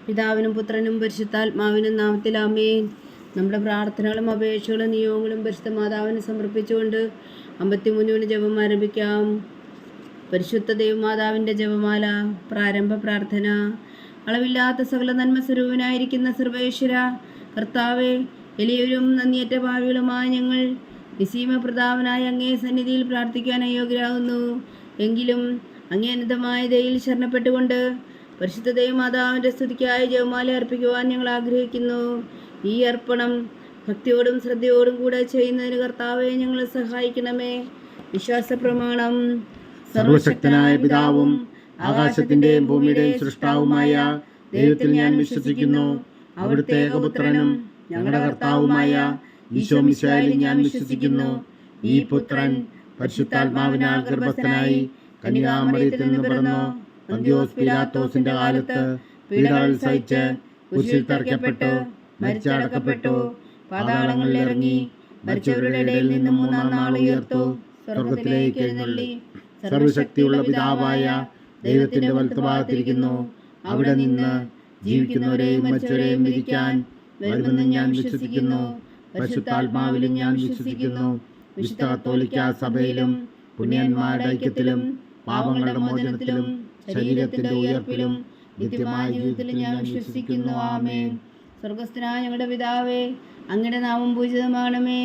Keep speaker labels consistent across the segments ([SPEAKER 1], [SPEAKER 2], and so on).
[SPEAKER 1] പിതാവിനും പുത്രനും പരിശുദ്ധാത്മാവിനും നാമത്തിൽ ആമേൻ. നമ്മുടെ പ്രാർത്ഥനകളും അപേക്ഷകളും നിയോഗങ്ങളും പരിശുദ്ധ മാതാവിന് സമർപ്പിച്ചുകൊണ്ട് 53 ജപം ആരംഭിക്കാം. പരിശുദ്ധ ദൈവമാതാവിൻ്റെ ജപമാല. പ്രാരംഭ പ്രാർത്ഥന. അളവില്ലാത്ത സകല നന്മ സ്വരൂപനായിരിക്കുന്ന സർവേശ്വര കർത്താവെ, എളിയവരും നന്ദിയേറ്റ ഭാവികളുമായ ഞങ്ങൾ നിസീമ പ്രതാപനായ അങ്ങേ സന്നിധിയിൽ പ്രാർത്ഥിക്കാൻ അയോഗ്യരാകുന്നു. എങ്കിലും അങ്ങേ അനന്തമായ ദയയിൽ ശരണപ്പെട്ടുകൊണ്ട് പരിശുദ്ധ ദൈവമാതാവിൻ്റെ സ്തുതിക്കായി ജപമാല അർപ്പിക്കുവാൻ ഞങ്ങൾ ആഗ്രഹിക്കുന്നു. ഈ അർപ്പണം ഭക്തിയോടും ശ്രദ്ധയോടും കൂടെ ചെയ്യുന്നതിന് കർത്താവെ ഞങ്ങളെ സഹായിക്കണമേ. വിശ്വാസ പ്രമാണം.
[SPEAKER 2] സർവശക്തനായ പിതാവും ആകാശത്തിന്റെയും ഭൂമിയുടെയും സൃഷ്ടാവുമായ ദൈവത്തിൽ ഞാൻ വിശ്വസിക്കുന്നു. അവിടുത്തെ ഏകപുത്രനും ഞങ്ങളുടെ കർത്താവുമായ ഈശോ മിശിഹായിൽ ഞാൻ വിശ്വസിക്കുന്നു. ഈ പുത്രൻ പരിശുദ്ധാത്മാവിനാൽ ഗർഭസ്ഥനായി കന്യകാമറിയത്തിൽ നിന്ന് പിറന്നു പന്തിയോസ് പിലാത്തോസിന്റെ കാലത്ത് പീഡകൾ സഹിച്ച് കുരിശിൽ തറയ്ക്കപ്പെട്ടു, മരിച്ചടക്കപ്പെട്ടു, പാതാളങ്ങളിൽ ഇറങ്ങി, മരിച്ചവരുടെ ഇടയിൽ നിന്ന് മൂന്നാം നാൾ ഉയർത്തു, സ്വർഗത്തിലേക്ക് എഴുന്നള്ളി, സർവശക്തിയുള്ള പിതാവായ ദൈവത്തിന്റെ വലത്തുഭാഗത്തിരിക്കുന്നു. അവിടെ നിന്ന് ജീവിക്കുന്നവരെയും മരിച്ചവരെയും വിധിക്കാൻ വരുമെന്ന് ഞാൻ വിശ്വസിക്കുന്നു. പരിശുദ്ധാത്മാവിലും ഞാൻ വിശ്വസിക്കുന്നു. വിശുദ്ധ കത്തോലിക്കാ സഭയിലും പുണ്യന്മാരുടെ ഐക്യത്തിലും പാപങ്ങളുടെ മോചനത്തിലും ശരീരത്തിന്റെ ഉയർപ്പിലും നിത്യമായ ജീവിതത്തിലും ഞാൻ വിശ്വസിക്കുന്നു. ആമേൻ.
[SPEAKER 1] സ്വർഗസ്ഥനായ ഞങ്ങളുടെ പിതാവേ, അങ്ങയുടെ നാമം പൂജിതമാകണമേ.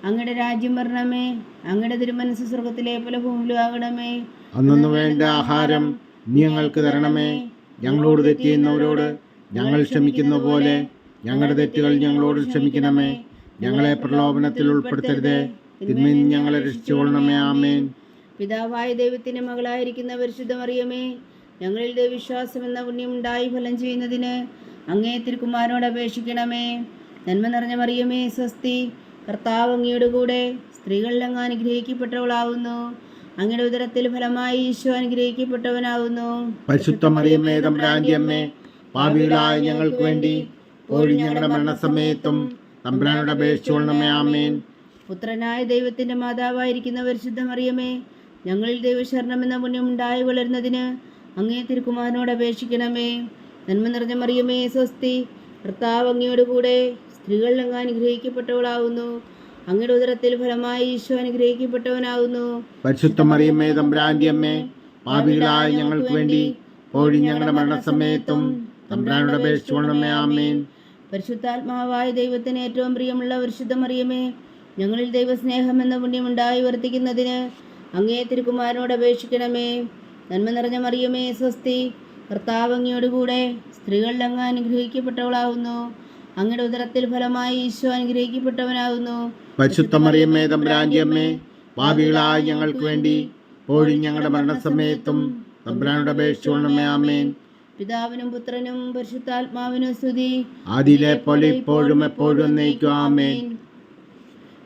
[SPEAKER 1] അങ്ങയുടെ രാജ്യം വരണമേ. അങ്ങയുടെ തിരുമനസ്സ് സ്വർഗത്തിലെ പോലെ ഭൂമിയിലും ആകണമേ.
[SPEAKER 2] അന്നു വേണ്ട ആഹാരം നീ ഞങ്ങൾക്ക് തരണമേ. ഞങ്ങളോട് തെറ്റ് ചെയ്യുന്നവരോട് ഞങ്ങൾ ക്ഷമിക്കുന്ന പോലെ ഞങ്ങളുടെ തെറ്റുകൾ ഞങ്ങളോട് ക്ഷമിക്കണമേ. ഞങ്ങളെ പ്രലോഭനത്തിൽ ഉൾപ്പെടുത്തരുതേ, തിന്മയിൽ നിന്ന് ഞങ്ങളെ രക്ഷിച്ചുകൊള്ളണമേ. ആമേൻ.
[SPEAKER 1] പിതാവായ ദൈവത്തിന്റെ മകളായിരിക്കുന്ന പരിശുദ്ധ മറിയമേ, ഞങ്ങളിൽ ദൈവവിശ്വാസം എന്ന പുണ്യം ഉണ്ടായി ഫലം ചെയ്യുന്നതിന് അങ്ങേ തിരുക്കുമാരനോട് അപേക്ഷിക്കണമേ. നന്മ നിറഞ്ഞ മറിയമേ, സ്വസ്തി. കർത്താവ് അങ്ങയുടെ കൂടെ സ്ത്രീകളിൽ അങ്ങ് അനുഗ്രഹിക്കപ്പെട്ടവളാവുന്നു. അങ്ങയുടെ ഉദരത്തിൽ ഫലമായി ഈശോ അനുഗ്രഹിക്കപ്പെട്ടവനാവുന്നു.
[SPEAKER 2] പരിശുദ്ധ മറിയമേ, തമ്പുരാന്റെ അമ്മേ, പാപികളായ ഞങ്ങൾക്ക് വേണ്ടി ഇപ്പോഴും ഞങ്ങളുടെ മരണസമയത്തും തമ്പുരാനോട് അപേക്ഷിച്ചുകൊള്ളണമേ. ആമേൻ.
[SPEAKER 1] പുത്രനായ ദൈവത്തിന്റെ മാതാവായിരിക്കുന്ന പരിശുദ്ധ മറിയമേ, ഞങ്ങളിൽ ദൈവശരണം എന്ന പുണ്യം ഉണ്ടായി വളരുന്നതിന് അങ്ങേ തിരുക്കുമാരനോട് അപേക്ഷിക്കണമേ. നന്മ നിറഞ്ഞ മറിയമേ, സ്വസ്തി. കർത്താവ് അങ്ങയോട് കൂടെ സ്ത്രീകളിൽ അങ്ങ് അനുഗ്രഹിക്കപ്പെട്ടവളാവുന്നു. അങ്ങയുടെ ഉദരത്തിൽ ഫലമായി ഈശോ അനുഗ്രഹിക്കപ്പെട്ടവനാവുന്നു.
[SPEAKER 2] പരിശുദ്ധ മറിയമേ, തമ്പുരാന്റെ അമ്മേ, പാപികളായ ഞങ്ങൾക്ക് വേണ്ടി ഇപ്പോഴും ഞങ്ങളുടെ മരണസമയത്തും തമ്പുരാനോട് അപേക്ഷിച്ചുകൊള്ളണമേ. ആമേൻ.
[SPEAKER 1] പരിശുദ്ധാത്മാവായ ദൈവത്തിന് ഏറ്റവും പ്രിയമുള്ള പരിശുദ്ധ മറിയമേ, ഞങ്ങളിൽ ദൈവസ്നേഹം എന്ന പുണ്യം ഉണ്ടായി വർദ്ധിക്കുന്നതിന് അങ്ങേ തിരുക്കുമാരനോട് അപേക്ഷിക്കണമേ. നന്മ നിറഞ്ഞ മറിയമേ, സ്വസ്തി. കർത്താവ് അങ്ങയോട് കൂടെ സ്ത്രീകളിൽ അങ്ങ് അനുഗ്രഹിക്കപ്പെട്ടവളാവുന്നു. അങ്ങയുടെ ഉദരത്തിൽ ഫലമായി ഈശോ അനുഗ്രഹിക്കപ്പെട്ടവനാകുന്നു.
[SPEAKER 2] പരിശുദ്ധ മറിയമേ, തമ്പുരാന്റെ അമ്മേ, പാപികളായ ഞങ്ങൾക്ക് വേണ്ടി ഇപ്പോഴും ഞങ്ങളുടെ മരണസമയത്തും തമ്പുരാനോട് അപേക്ഷിച്ചുകൊള്ളണമേ. ആമേൻ.
[SPEAKER 1] പിതാവിനും പുത്രനും പരിശുദ്ധാത്മാവിനും സ്തുതി.
[SPEAKER 2] ആദിയിലെ പോലെ ഇപ്പോഴും എപ്പോഴും എന്നേക്കും. ആമേൻ.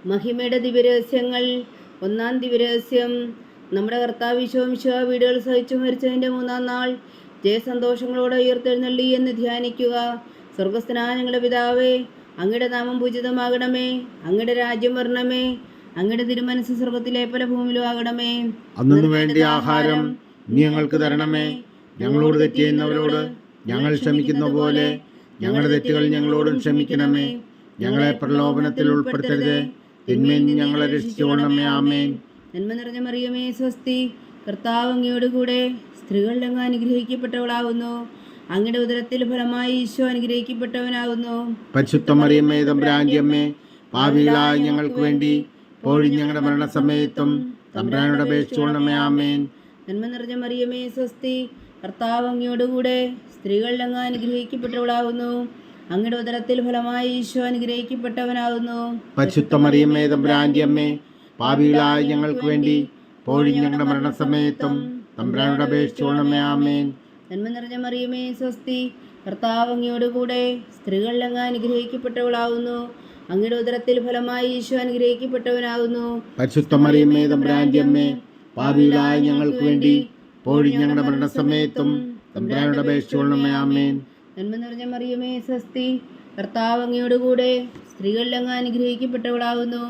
[SPEAKER 1] മഹിമയുടെ ദിവ്യരഹസ്യങ്ങൾ. ഒന്നാം ദിവ്യരഹസ്യം. നമ്മുടെ കർത്താവ് ഈശോ മിശിഹാ വീടുകൾ സഹിച്ചു മരിച്ചതിൻ്റെ മൂന്നാം നാൾ ജയസന്തോഷങ്ങളോടെ ഉയർത്തെഴുന്നള്ളി എന്ന് ധ്യാനിക്കുക. സ്വർഗസ്ഥനായ ഞങ്ങളുടെ പിതാവേ, അങ്ങയുടെ നാമം പൂജിതമാകണമേ. അങ്ങയുടെ രാജ്യം വരണമേ. അങ്ങയുടെ തിരുമനസ്സ് സ്വർഗത്തിലെ പോലെ ഭൂമിയിലും ആകണമേ.
[SPEAKER 2] അന്നു വേണ്ട ആഹാരം നീ ഞങ്ങൾക്ക് തരണമേ. ഞങ്ങളോട് തെറ്റ് ചെയ്യുന്നവരോട് ഞങ്ങൾ ക്ഷമിക്കുന്ന പോലെ ഞങ്ങളുടെ തെറ്റുകൾ ഞങ്ങളോടും ക്ഷമിക്കണമേ. ഞങ്ങളെ പ്രലോഭനത്തിൽ ഉൾപ്പെടുത്തരുതേ, തിന്മയിൽ നിന്ന് ഞങ്ങളെ രക്ഷിച്ചുകൊള്ളണമേ. ആമേൻ.
[SPEAKER 1] നന്മ നിറഞ്ഞ മറിയമേ, സ്വസ്തി. കർത്താവ് അങ്ങയോട് കൂടെ സ്ത്രീകളിൽ അങ്ങ് അനുഗ്രഹിക്കപ്പെട്ടവളാവുന്നു. അങ്ങയുടെ ഉദരത്തിൽ ഫലമായി ഈശോ അനുഗ്രഹിക്കപ്പെട്ടവനാകുന്നു.
[SPEAKER 2] പരിശുദ്ധ മറിയമേ, തമ്പുരാന്റെ അമ്മേ, പാപികളായ ഞങ്ങൾക്ക് വേണ്ടി ഇപ്പോഴും ഞങ്ങളുടെ മരണസമയത്തും തമ്പുരാനോട് അപേക്ഷിച്ചുകൊള്ളണമേ. ആമേൻ.
[SPEAKER 1] നന്മ നിറഞ്ഞ മറിയമേ, സ്വസ്തി. കർത്താവ് അങ്ങയോട് കൂടെ സ്ത്രീകളിൽ അങ്ങ് അനുഗ്രഹിക്കപ്പെട്ടവളാകുന്നു. അങ്ങയുടെ ഉദരത്തിൽ ഫലമായി ഈശോ അനുഗ്രഹിക്കപ്പെട്ടവനാകുന്നു.
[SPEAKER 2] പരിശുദ്ധ മറിയമേ, തമ്പുരാന്റെ അമ്മേ, പാപികളായ ഞങ്ങൾക്ക് വേണ്ടി ഇപ്പോഴും ഞങ്ങളുടെ മരണസമയത്തും തമ്പുരാനോട് അപേക്ഷിച്ചുകൊള്ളണമേ. ആമേൻ.
[SPEAKER 1] നന്മ നിറഞ്ഞ മറിയമേ, സ്വസ്തി. കർത്താവ് അങ്ങയോട് കൂടെ സ്ത്രീകളിൽ അങ്ങ് അനുഗ്രഹിക്കപ്പെട്ടവളാകുന്നു. അങ്ങയുടെ ഉദരത്തിൽ ഫലമായി ഈശോ അനുഗ്രഹിക്കപ്പെട്ടവനാകുന്നു.
[SPEAKER 2] പരിശുദ്ധ മറിയമേ, തമ്പുരാന്റെ അമ്മേ, പാപികളായ ഞങ്ങൾക്ക് വേണ്ടി ഇപ്പോഴും ഞങ്ങളുടെ മരണസമയത്തും തമ്പുരാനോട് അപേക്ഷിച്ചുകൊള്ളണമേ. ആമേൻ.
[SPEAKER 1] നന്മ നിറഞ്ഞ മറിയമേ, സ്വസ്തി. കർത്താവ് അങ്ങയോട് കൂടെ സ്ത്രീകളിൽ അങ്ങ് അനുഗ്രഹിക്കപ്പെട്ടവളാകുന്നു.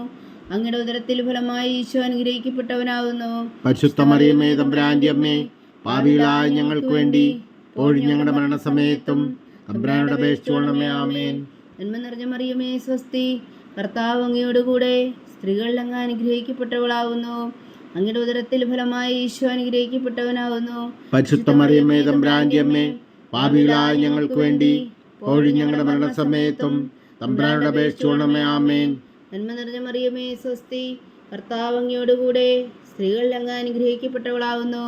[SPEAKER 1] അങ്ങയുടെ ഉദരത്തിൽ ഫലമായി ഈശോ അനുഗ്രഹിക്കപ്പെട്ടവനാകുന്നു.
[SPEAKER 2] പരിശുദ്ധ മറിയമേ, തമ്പുരാന്റെ അമ്മേ, പാപികളായ ഞങ്ങൾക്ക് വേണ്ടി ഇപ്പോഴും ഞങ്ങളുടെ മരണസമയത്തും തമ്പുരാനോട് അപേക്ഷിച്ചുകൊള്ളണമേ. ആമേൻ.
[SPEAKER 1] നന്മ നിറഞ്ഞ മറിയമേ സ്വസ്തി, കർത്താവ് അങ്ങയോടുകൂടെ സ്ത്രീകളിൽ അങ്ങ് അനുഗ്രഹിക്കപ്പെട്ടവളാവുന്നു. അങ്ങയുടെ ഉദരത്തിൽ ഫലമായി ഈശോ അനുഗ്രഹിക്കപ്പെട്ടവനാകുന്നു.
[SPEAKER 2] പരിശുദ്ധ മറിയമേ തമ്പുരാന്റെ അമ്മേ, പാപികളായ ഞങ്ങൾക്ക് വേണ്ടി ഇപ്പോഴും ഞങ്ങളുടെ മരണസമയത്തും തമ്പുരാനോട് അപേക്ഷിച്ചുകൊള്ളണമേ. ആമേൻ.
[SPEAKER 1] നന്മ നിറഞ്ഞ മറിയമേ സ്വസ്തി, കർത്താവ് അങ്ങയോടുകൂടെ സ്ത്രീകളിൽ അങ്ങ് അനുഗ്രഹിക്കപ്പെട്ടവളാകുന്നു.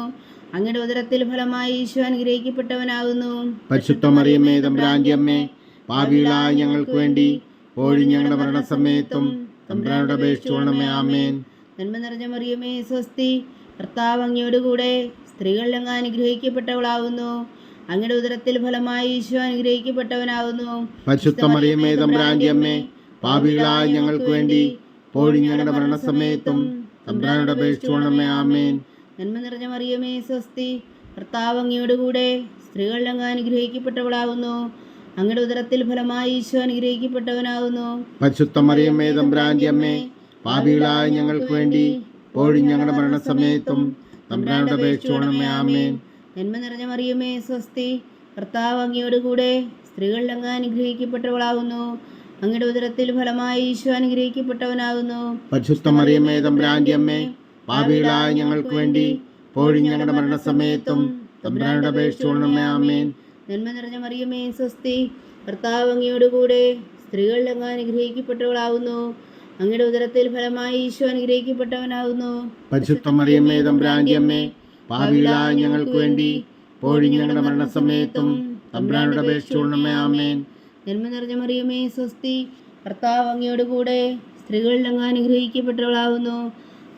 [SPEAKER 1] അങ്ങയുടെ ഉദരത്തിൽ ഫലമായി ഈശോ അനുഗ്രഹിക്കപ്പെട്ടവനാകുന്നു.
[SPEAKER 2] പരിശുദ്ധ മറിയമേ തമ്പുരാന്റെ അമ്മേ, പാപികളായ ഞങ്ങൾക്ക് വേണ്ടി ഇപ്പോഴും ഞങ്ങളുടെ മരണസമയത്തും തമ്പുരാനോട് അപേക്ഷിച്ചുകൊള്ളണമേ. ആമേൻ.
[SPEAKER 1] നന്മ നിറഞ്ഞ മറിയമേ സ്വസ്തി, കർത്താവ് അങ്ങയോടുകൂടെ സ്ത്രീകളിൽ അങ്ങ് അനുഗ്രഹിക്കപ്പെട്ടവളാകുന്നു. അങ്ങയുടെ ഉദരത്തിൽ ഫലമായി ഈശോ അനുഗ്രഹിക്കപ്പെട്ടവനാകുന്നു.
[SPEAKER 2] പരിശുദ്ധ മറിയമേ തമ്പുരാന്റെ അമ്മേ, പാപികളായ ഞങ്ങൾക്ക് വേണ്ടി ഇപ്പോഴും ഞങ്ങളുടെ മരണസമയത്തും തമ്പുരാനോട് അപേക്ഷിച്ചുകൊള്ളണമേ. ആമേൻ.
[SPEAKER 1] നന്മ നിറഞ്ഞ മറിയമേ സ്വസ്തി, കർത്താവ് അങ്ങയോടുകൂടെ സ്ത്രീകളിൽ അങ്ങ് അനുഗ്രഹിക്കപ്പെട്ടവളാകുന്നു. അങ്ങയുടെ ഉദരത്തിൽ ഫലമായി ഈശോ അനുഗ്രഹിക്കപ്പെട്ടവനാകുന്നു.
[SPEAKER 2] പരിശുദ്ധ മറിയമേ തമ്പുരാന്റെ അമ്മേ, പാപികളായ ഞങ്ങൾക്ക് വേണ്ടി ഇപ്പോഴും ഞങ്ങളുടെ മരണസമയത്തും തമ്പുരാനോട് അപേക്ഷിച്ചുകൊള്ളണമേ. ആമേൻ.
[SPEAKER 1] നന്മ നിറഞ്ഞ മറിയമേ സ്വസ്തി, കർത്താവ് അങ്ങയോടുകൂടെ സ്ത്രീകളിൽ അങ്ങ് അനുഗ്രഹിക്കപ്പെട്ടവളാകുന്നു. അങ്ങയുടെ ഉദരത്തിൽ ഫലമായി ഈശോ അനുഗ്രഹിക്കപ്പെട്ടവനാകുന്നു.
[SPEAKER 2] പരിശുദ്ധ മറിയമേ തമ്പുരാന്റെ അമ്മേ, പാപികളായ ഞങ്ങൾക്ക് വേണ്ടി ഇപ്പോഴും ഞങ്ങളുടെ മരണസമയത്തും തമ്പുരാനോട് അപേക്ഷിച്ചുകൊള്ളണമേ. ആമേൻ.
[SPEAKER 1] നന്മ നിറഞ്ഞ മറിയമേ സ്വസ്തി, കർത്താവ് അങ്ങയോടുകൂടെ സ്ത്രീകളിൽ അങ്ങ് അനുഗ്രഹിക്കപ്പെട്ടവളാകുന്നു. അങ്ങയുടെ ഉദരത്തിൽ ഫലമായി ഈശോ അനുഗ്രഹിക്കപ്പെട്ടവനാകുന്നു.
[SPEAKER 2] പരിശുദ്ധ മറിയമേ തമ്പുരാന്റെ അമ്മേ, പാപികളായ ഞങ്ങൾക്ക് വേണ്ടി ഇപ്പോഴും ഞങ്ങളുടെ മരണസമയത്തും തമ്പുരാനോട് അപേക്ഷിച്ചുകൊള്ളണമേ. ആമേൻ.
[SPEAKER 1] നന്മ നിറഞ്ഞ മറിയമേ സ്വസ്തി, കർത്താവ് അങ്ങയോടുകൂടെ സ്ത്രീകളിൽ അങ്ങ് അനുഗ്രഹിക്കപ്പെട്ടവളാകുന്നു.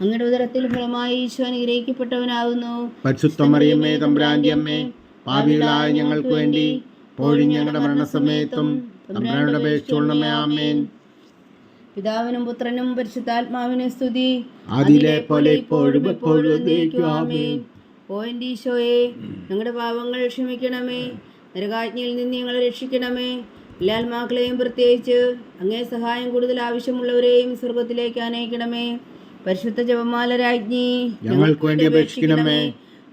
[SPEAKER 1] അങ്ങയുടെ ഉദരത്തിൽ ഫലമായി ഈശോ അനുഗ്രഹിക്കപ്പെട്ടവനാകുന്നു.
[SPEAKER 2] പരിശുദ്ധ മറിയമേ തമ്പുരാന്റെ അമ്മേ, പാപികളായ ഞങ്ങൾക്ക് വേണ്ടി ഇപ്പോഴും ഞങ്ങളുടെ മരണസമയത്തും തമ്പുരാനോട് അപേക്ഷിച്ചുകൊള്ളണമേ. ആമേൻ.
[SPEAKER 1] പിതാവിനും പുത്രനും പരിശുദ്ധാത്മാവിനും സ്തുതി,
[SPEAKER 2] അതിലെ പോലെ ഇപ്പോഴും എപ്പോഴും എന്നേക്കും. ആമേൻ.
[SPEAKER 1] ഓ എൻ്റെ ഈശോയെ, ഞങ്ങളുടെ പാപങ്ങൾ ക്ഷമിക്കണമേ. നരകാജ്ഞയിൽ നിന്ന് ഞങ്ങളെ രക്ഷിക്കണമേ. എല്ലാ ആത്മാക്കളെയും പ്രത്യേകിച്ച് അങ്ങേ സഹായം കൂടുതൽ ആവശ്യമുള്ളവരെയും സ്വർഗത്തിലേക്ക് അനയിക്കണമേ. പരിശുദ്ധ ജപമാല രാജ്ഞി,
[SPEAKER 2] ഞങ്ങൾക്ക് വേണ്ടി അപേക്ഷിക്കണമേ.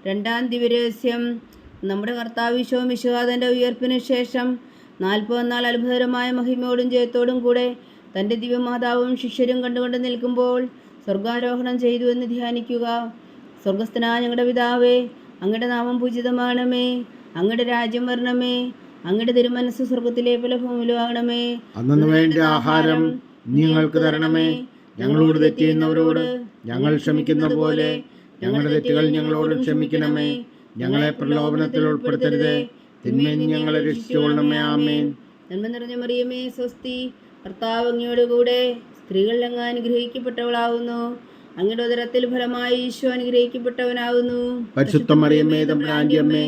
[SPEAKER 1] രണ്ടാം ദിവ്യരഹസ്യം. നമ്മുടെ കർത്താവ് ഈശോ മിശിഹായുടെ ഉയർപ്പിന് ശേഷം 40 നാൾ അത്ഭുതകരമായ മഹിമയോടും ജയത്തോടും കൂടെ തൻ്റെ ദിവ്യമാതാവും ശിഷ്യരും കണ്ടുകൊണ്ട് നിൽക്കുമ്പോൾ സ്വർഗാരോഹണം ചെയ്തു എന്ന് ധ്യാനിക്കുക. സ്വർഗസ്ഥനായ ഞങ്ങളുടെ പിതാവേ, അങ്ങയുടെ നാമം പൂജിതമാകണമേ. അങ്ങയുടെ രാജ്യം വരണമേ. അങ്ങയുടെ തിരുമനസ്സ് സ്വർഗത്തിലെ പോലെ ഭൂമിയിലും ആകണമേ.
[SPEAKER 2] അന്നു വേണ്ട ആഹാരം ഞങ്ങൾക്ക് തരണമേ. ഞങ്ങളോട് തെറ്റ് ചെയ്യുന്നവരോട് ഞങ്ങൾ ക്ഷമിക്കുന്ന പോലെ ഞങ്ങളുടെ തെറ്റുകൾ ഞങ്ങളോടും ക്ഷമിക്കണമേ. ഞങ്ങളെ പ്രലോഭനത്തിൽ ഉൾപ്പെടുത്തരുതേ, തിന്മയിൽ ഞങ്ങളെ രക്ഷിച്ചുകൊള്ളണമേ. ആമേൻ.
[SPEAKER 1] നന്മ നിറഞ്ഞ മറിയമേ സ്വസ്തി, കർത്താവ് അങ്ങയോടുകൂടെ സ്ത്രീകളിൽ അങ്ങ് അനുഗ്രഹിക്കപ്പെട്ടവളാകുന്നു. അങ്ങയുടെ ഉദരത്തിൽ ഫലമായി ഈശോ അനുഗ്രഹിക്കപ്പെട്ടവനാകുന്നു.
[SPEAKER 2] പരിശുദ്ധ മറിയമേ തമ്പുരാന്റെ അമ്മേ,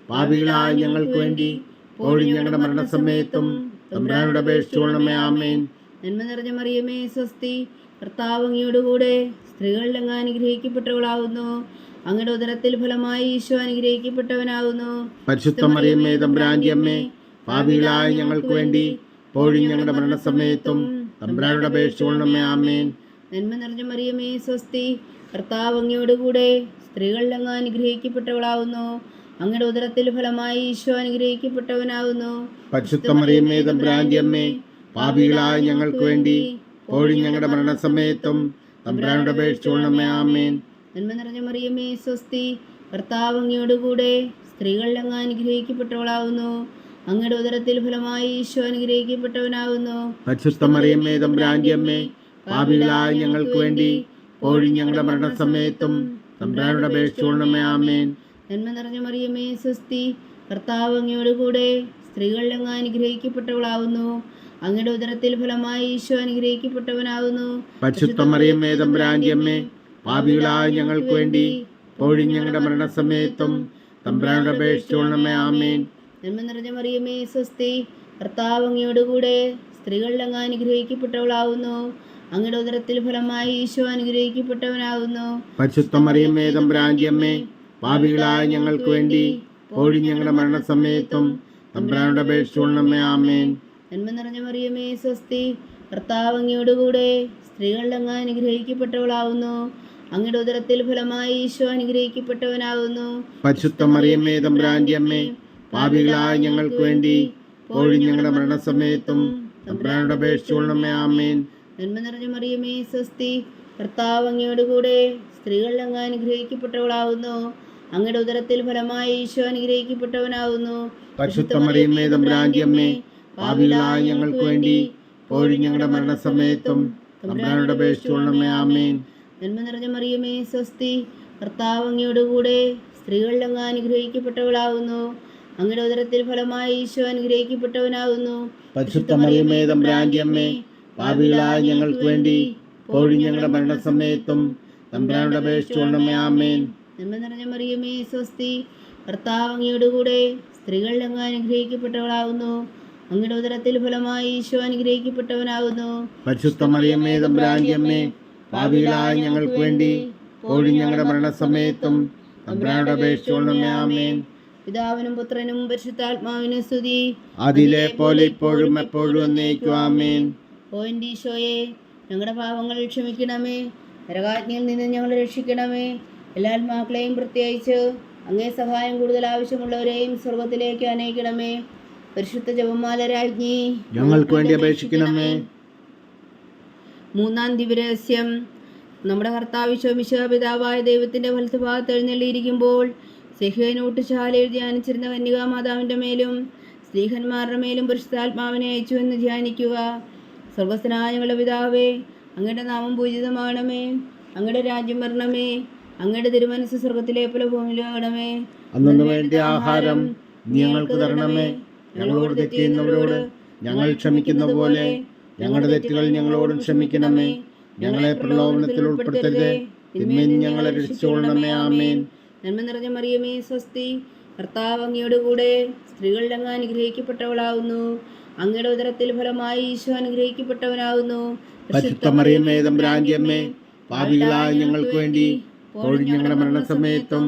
[SPEAKER 2] പാപികളായ ഞങ്ങൾക്ക് വേണ്ടി ഇപ്പോഴും ഞങ്ങളുടെ മരണസമയത്തും തമ്പുരാനോട് അപേക്ഷിച്ചുകൊള്ളണമേ. ആമേൻ.
[SPEAKER 1] നന്മ നിറഞ്ഞ മറിയമേ സ്വസ്തി, കർത്താവ് അങ്ങയോടുകൂടെ സ്ത്രീകളിൽ അങ്ങ് അനുഗ്രഹിക്കപ്പെട്ടവളാകുന്നു. അങ്ങയുടെ ഉദരത്തിൽ ഫലമായി ഈശോ അനുഗ്രഹിക്കപ്പെട്ടവനാകുന്നു.
[SPEAKER 2] പരിശുദ്ധ മറിയമേ തമ്പുരാന്റെ അമ്മേ, പാപികളായ ഞങ്ങൾക്ക് വേണ്ടി ഇപ്പോഴും ഞങ്ങളുടെ മരണസമയത്തും തമ്പുരാനോട് അപേക്ഷിച്ചുകൊള്ളണമേ. ആമേൻ.
[SPEAKER 1] നന്മ നിറഞ്ഞ മറിയമേ സ്വസ്തി, കർത്താവ് അങ്ങയോടുകൂടെ സ്ത്രീകളിൽ അങ്ങ് അനുഗ്രഹിക്കപ്പെട്ടവളാകുന്നു. അങ്ങയുടെ ഉദരത്തിൽ ഫലമായി ഈശോ അനുഗ്രഹിക്കപ്പെട്ടവനാകുന്നു.
[SPEAKER 2] പരിശുദ്ധ മറിയമേ തമ്പുരാന്റെ അമ്മേ, പാപികളായ ഞങ്ങൾക്ക് വേണ്ടി ഇപ്പോഴും ഞങ്ങളുടെ മരണസമയത്തും തമ്പുരാനോട് അപേക്ഷിച്ചുകൊള്ളണമേ. ആമേൻ.
[SPEAKER 1] നന്മ നിറഞ്ഞ മറിയമേ സ്വസ്തി, കർത്താവ് അങ്ങയോടുകൂടെ സ്ത്രീകളിൽ അങ്ങ് അനുഗ്രഹിക്കപ്പെട്ടവളാകുന്നു. അങ്ങയുടെ ഉദരത്തിൽ ഫലമായി ഈശോ അനുഗ്രഹിക്കപ്പെട്ടവനാകുന്നു.
[SPEAKER 2] പരിശുദ്ധ മറിയമേ തമ്പുരാന്റെ അമ്മേ, പാപികളായ ഞങ്ങൾക്ക് വേണ്ടി ഇപ്പോഴും ഞങ്ങളുടെ മരണസമയത്തും തമ്പുരാനോട് അപേക്ഷിച്ചുകൊള്ളണമേ. ആമേൻ.
[SPEAKER 1] നന്മ നിറഞ്ഞ മറിയമേ സ്വസ്തി, കർത്താവ് അങ്ങയോടുകൂടെ സ്ത്രീകളിൽ അങ്ങ് അനുഗ്രഹിക്കപ്പെട്ടവളാകുന്നു. അങ്ങയുടെ ഉദരത്തിൽ ഫലമായി ഈശോ അനുഗ്രഹിക്കപ്പെട്ടവനാകുന്നു.
[SPEAKER 2] പരിശുദ്ധ മറിയമേ തമ്പുരാന്റെ അമ്മേ, പാപികളായ ഞങ്ങൾക്ക് വേണ്ടി ഇപ്പോഴും ഞങ്ങളുടെ മരണസമയത്തും തമ്പുരാനോട് അപേക്ഷിച്ചുകൊള്ളണമേ. ആമേൻ.
[SPEAKER 1] നന്മ നിറഞ്ഞ മറിയമേ സ്വസ്തി, കർത്താവ് അങ്ങയോടുകൂടെ സ്ത്രീകളിൽ അങ്ങ് അനുഗ്രഹിക്കപ്പെട്ടവളാകുന്നു. അങ്ങയുടെ ഉദരത്തിൽ ഫലമായി ഈശോ അനുഗ്രഹിക്കപ്പെട്ടവനാകുന്നു.
[SPEAKER 2] പരിശുദ്ധ മറിയമേ തമ്പുരാന്റെ അമ്മേ, പാപികളായ ഞങ്ങൾക്ക് വേണ്ടി ഇപ്പോഴും ഞങ്ങളുടെ മരണസമയത്തും തമ്പുരാനോട് അപേക്ഷിച്ചുകൊള്ളണമേ. ആമേൻ.
[SPEAKER 1] നന്മ നിറഞ്ഞ മറിയമേ സ്വസ്തി, കർത്താവ് അങ്ങയോടുകൂടെ സ്ത്രീകളിൽ അങ്ങ് അനുഗ്രഹിക്കപ്പെട്ടവളാകുന്നു. അങ്ങയുടെ ഉദരത്തിൽ ഫലമായി ഈശോ അനുഗ്രഹിക്കപ്പെട്ടവനാകുന്നു.
[SPEAKER 2] പരിശുദ്ധ മറിയമേ തമ്പുരാന്റെ അമ്മേ, പാപികളായ ഞങ്ങൾക്ക് വേണ്ടി ഇപ്പോഴും ഞങ്ങളുടെ മരണസമയത്തും തമ്പുരാനോട് അപേക്ഷിച്ചുകൊള്ളണമേ. ആമേൻ.
[SPEAKER 1] നന്മ നിറഞ്ഞ മറിയമേ സ്വസ്തി, കർത്താവ് അങ്ങയോടുകൂടെ സ്ത്രീകൾ അങ്ങ് അനുഗ്രഹിക്കപ്പെട്ടവളാകുന്നു. അങ്ങയുടെ ഉദരത്തിൽ ഫലമായി ഈശോ അനുഗ്രഹിക്കപ്പെട്ടവനാകുന്നു.
[SPEAKER 2] പരിശുദ്ധ മറിയമേ തമ്പുരാന്റെ അമ്മേ, പാപികളായ ഞങ്ങൾക്ക് വേണ്ടി ഇപ്പോഴും ഞങ്ങളുടെ മരണസമയത്തും തമ്പുരാനോട് അപേക്ഷിച്ചുകൊള്ളണമേ. ആമേൻ.
[SPEAKER 1] നന്മ നിറഞ്ഞ മറിയമേ സ്വസ്തി, കർത്താവ് അങ്ങയോടുകൂടെ സ്ത്രീകൾ അങ്ങ് അനുഗ്രഹിക്കപ്പെട്ടവളാകുന്നു. അങ്ങയുടെ ഉദരത്തിൽ ഫലമായി ഈശോ അനുഗ്രഹിക്കപ്പെട്ടവനാകുന്നു.
[SPEAKER 2] പരിശുദ്ധ മറിയമേ തമ്പുരാന്റെ അമ്മേ, പാപികളായ ഞങ്ങൾക്ക് വേണ്ടി ഇപ്പോഴും ഞങ്ങളുടെ മരണസമയത്തും തമ്പുരാനോട് അപേക്ഷിച്ചുകൊള്ളണമേ. ആമേൻ.
[SPEAKER 1] നന്മ നിറഞ്ഞ മറിയമേ സ്വസ്തി, കർത്താവ് അങ്ങയോടുകൂടെ സ്ത്രീകൾ അങ്ങ് അനുഗ്രഹിക്കപ്പെട്ടവളാകുന്നു. അങ്ങയുടെ ഉദരത്തിൽ ഫലമായി ഈശോ അനുഗ്രഹിക്കപ്പെട്ടവനാകുന്നു.
[SPEAKER 2] പരിശുദ്ധ മറിയമേ തമ്പുരാന്റെ അമ്മേ, പാപികളായ ഞങ്ങൾക്ക് വേണ്ടി ഇപ്പോഴും ഞങ്ങളുടെ മരണസമയത്തും തമ്പുരാനോട് അപേക്ഷിച്ചുകൊള്ളണമേ. ആമേൻ.
[SPEAKER 1] പിതാവിനും പുത്രനും പരിശുദ്ധാത്മാവിനും സ്തുതി.
[SPEAKER 2] അതിലെ പോലെ ഇപ്പോഴും എപ്പോഴും എന്നേക്കും. ആമേൻ.
[SPEAKER 1] ഓ എൻ്റെ ഈശോയെ, ഞങ്ങളുടെ പാപങ്ങൾ ക്ഷമിക്കണമേ. നരകാജ്ഞയിൽ നിന്ന് ഞങ്ങളെ രക്ഷിക്കണമേ. എല്ലാ ആത്മാക്കളെയും പ്രത്യേകിച്ച് അങ്ങേ സഹായം കൂടുതൽ ആവശ്യമുള്ളവരെയും സ്വർഗത്തിലേക്ക് അനയിക്കണമേ. പരിശുദ്ധ ജപമാല രാജ്ഞി,
[SPEAKER 2] ഞങ്ങൾക്ക് വേണ്ടി അപേക്ഷിക്കണമേ.
[SPEAKER 1] മൂന്നാം ദിവ്യരഹസ്യം. നമ്മുടെ കർത്താവ് ഈശോ മിശിഹാ പിതാവായ ദൈവത്തിൻ്റെ വലത്തുഭാഗത്ത് എഴുന്നള്ളിയിരിക്കുമ്പോൾ സെഹേനൂട്ടുശാലയിൽ ധ്യാനിച്ചിരുന്ന കന്യകാമാതാവിൻ്റെ മേലും സ്ത്രീഹന്മാരുടെ മേലും പരിശുദ്ധാത്മാവിനെ അയച്ചു എന്ന് ധ്യാനിക്കുക. സ്വർഗസ്ഥനായ ഞങ്ങളുടെ പിതാവേ, അങ്ങയുടെ നാമം പൂജിതമാകണമേ. അങ്ങയുടെ രാജ്യം വരണമേ. അങ്ങയുടെ തിരുമനസ്സ് സ്വർഗത്തിലെ പോലെ ഭൂമിയിലാകണമേ.
[SPEAKER 2] അന്നു വേണ്ട ആഹാരം ഞങ്ങൾക്ക് തരണമേ. ഞങ്ങളോട് തെറ്റ് ചെയ്യുന്നവരോട് ഞങ്ങൾ ക്ഷമിക്കുന്ന പോലെ ഞങ്ങളുടെ തെറ്റുകൾ ഞങ്ങളോടും ക്ഷമിക്കണമേ. ഞങ്ങളെ പ്രലോഭനത്തിൽ ഉൾപ്പെടുത്തരുതേ, തിന്മയിൽ നിന്ന് ഞങ്ങളെ രക്ഷിച്ചുകൊള്ളണമേ. ആമേൻ.
[SPEAKER 1] നന്മ നിറഞ്ഞ മറിയമേ സ്വസ്തി, കർത്താവ് അങ്ങയോടുകൂടെ സ്ത്രീകൾ അങ്ങ് അനുഗ്രഹിക്കപ്പെട്ടവളാകുന്നു. അങ്ങയുടെ ഉദരത്തിൽ ഫലമായി ഈശോ അനുഗ്രഹിക്കപ്പെട്ടവനാകുന്നു.
[SPEAKER 2] പരിശുദ്ധ മറിയമേ തമ്പുരാന്റെ അമ്മേ, പാപികളായ ഞങ്ങൾക്ക് വേണ്ടി ഇപ്പോഴും ഞങ്ങളുടെ മരണസമയത്തും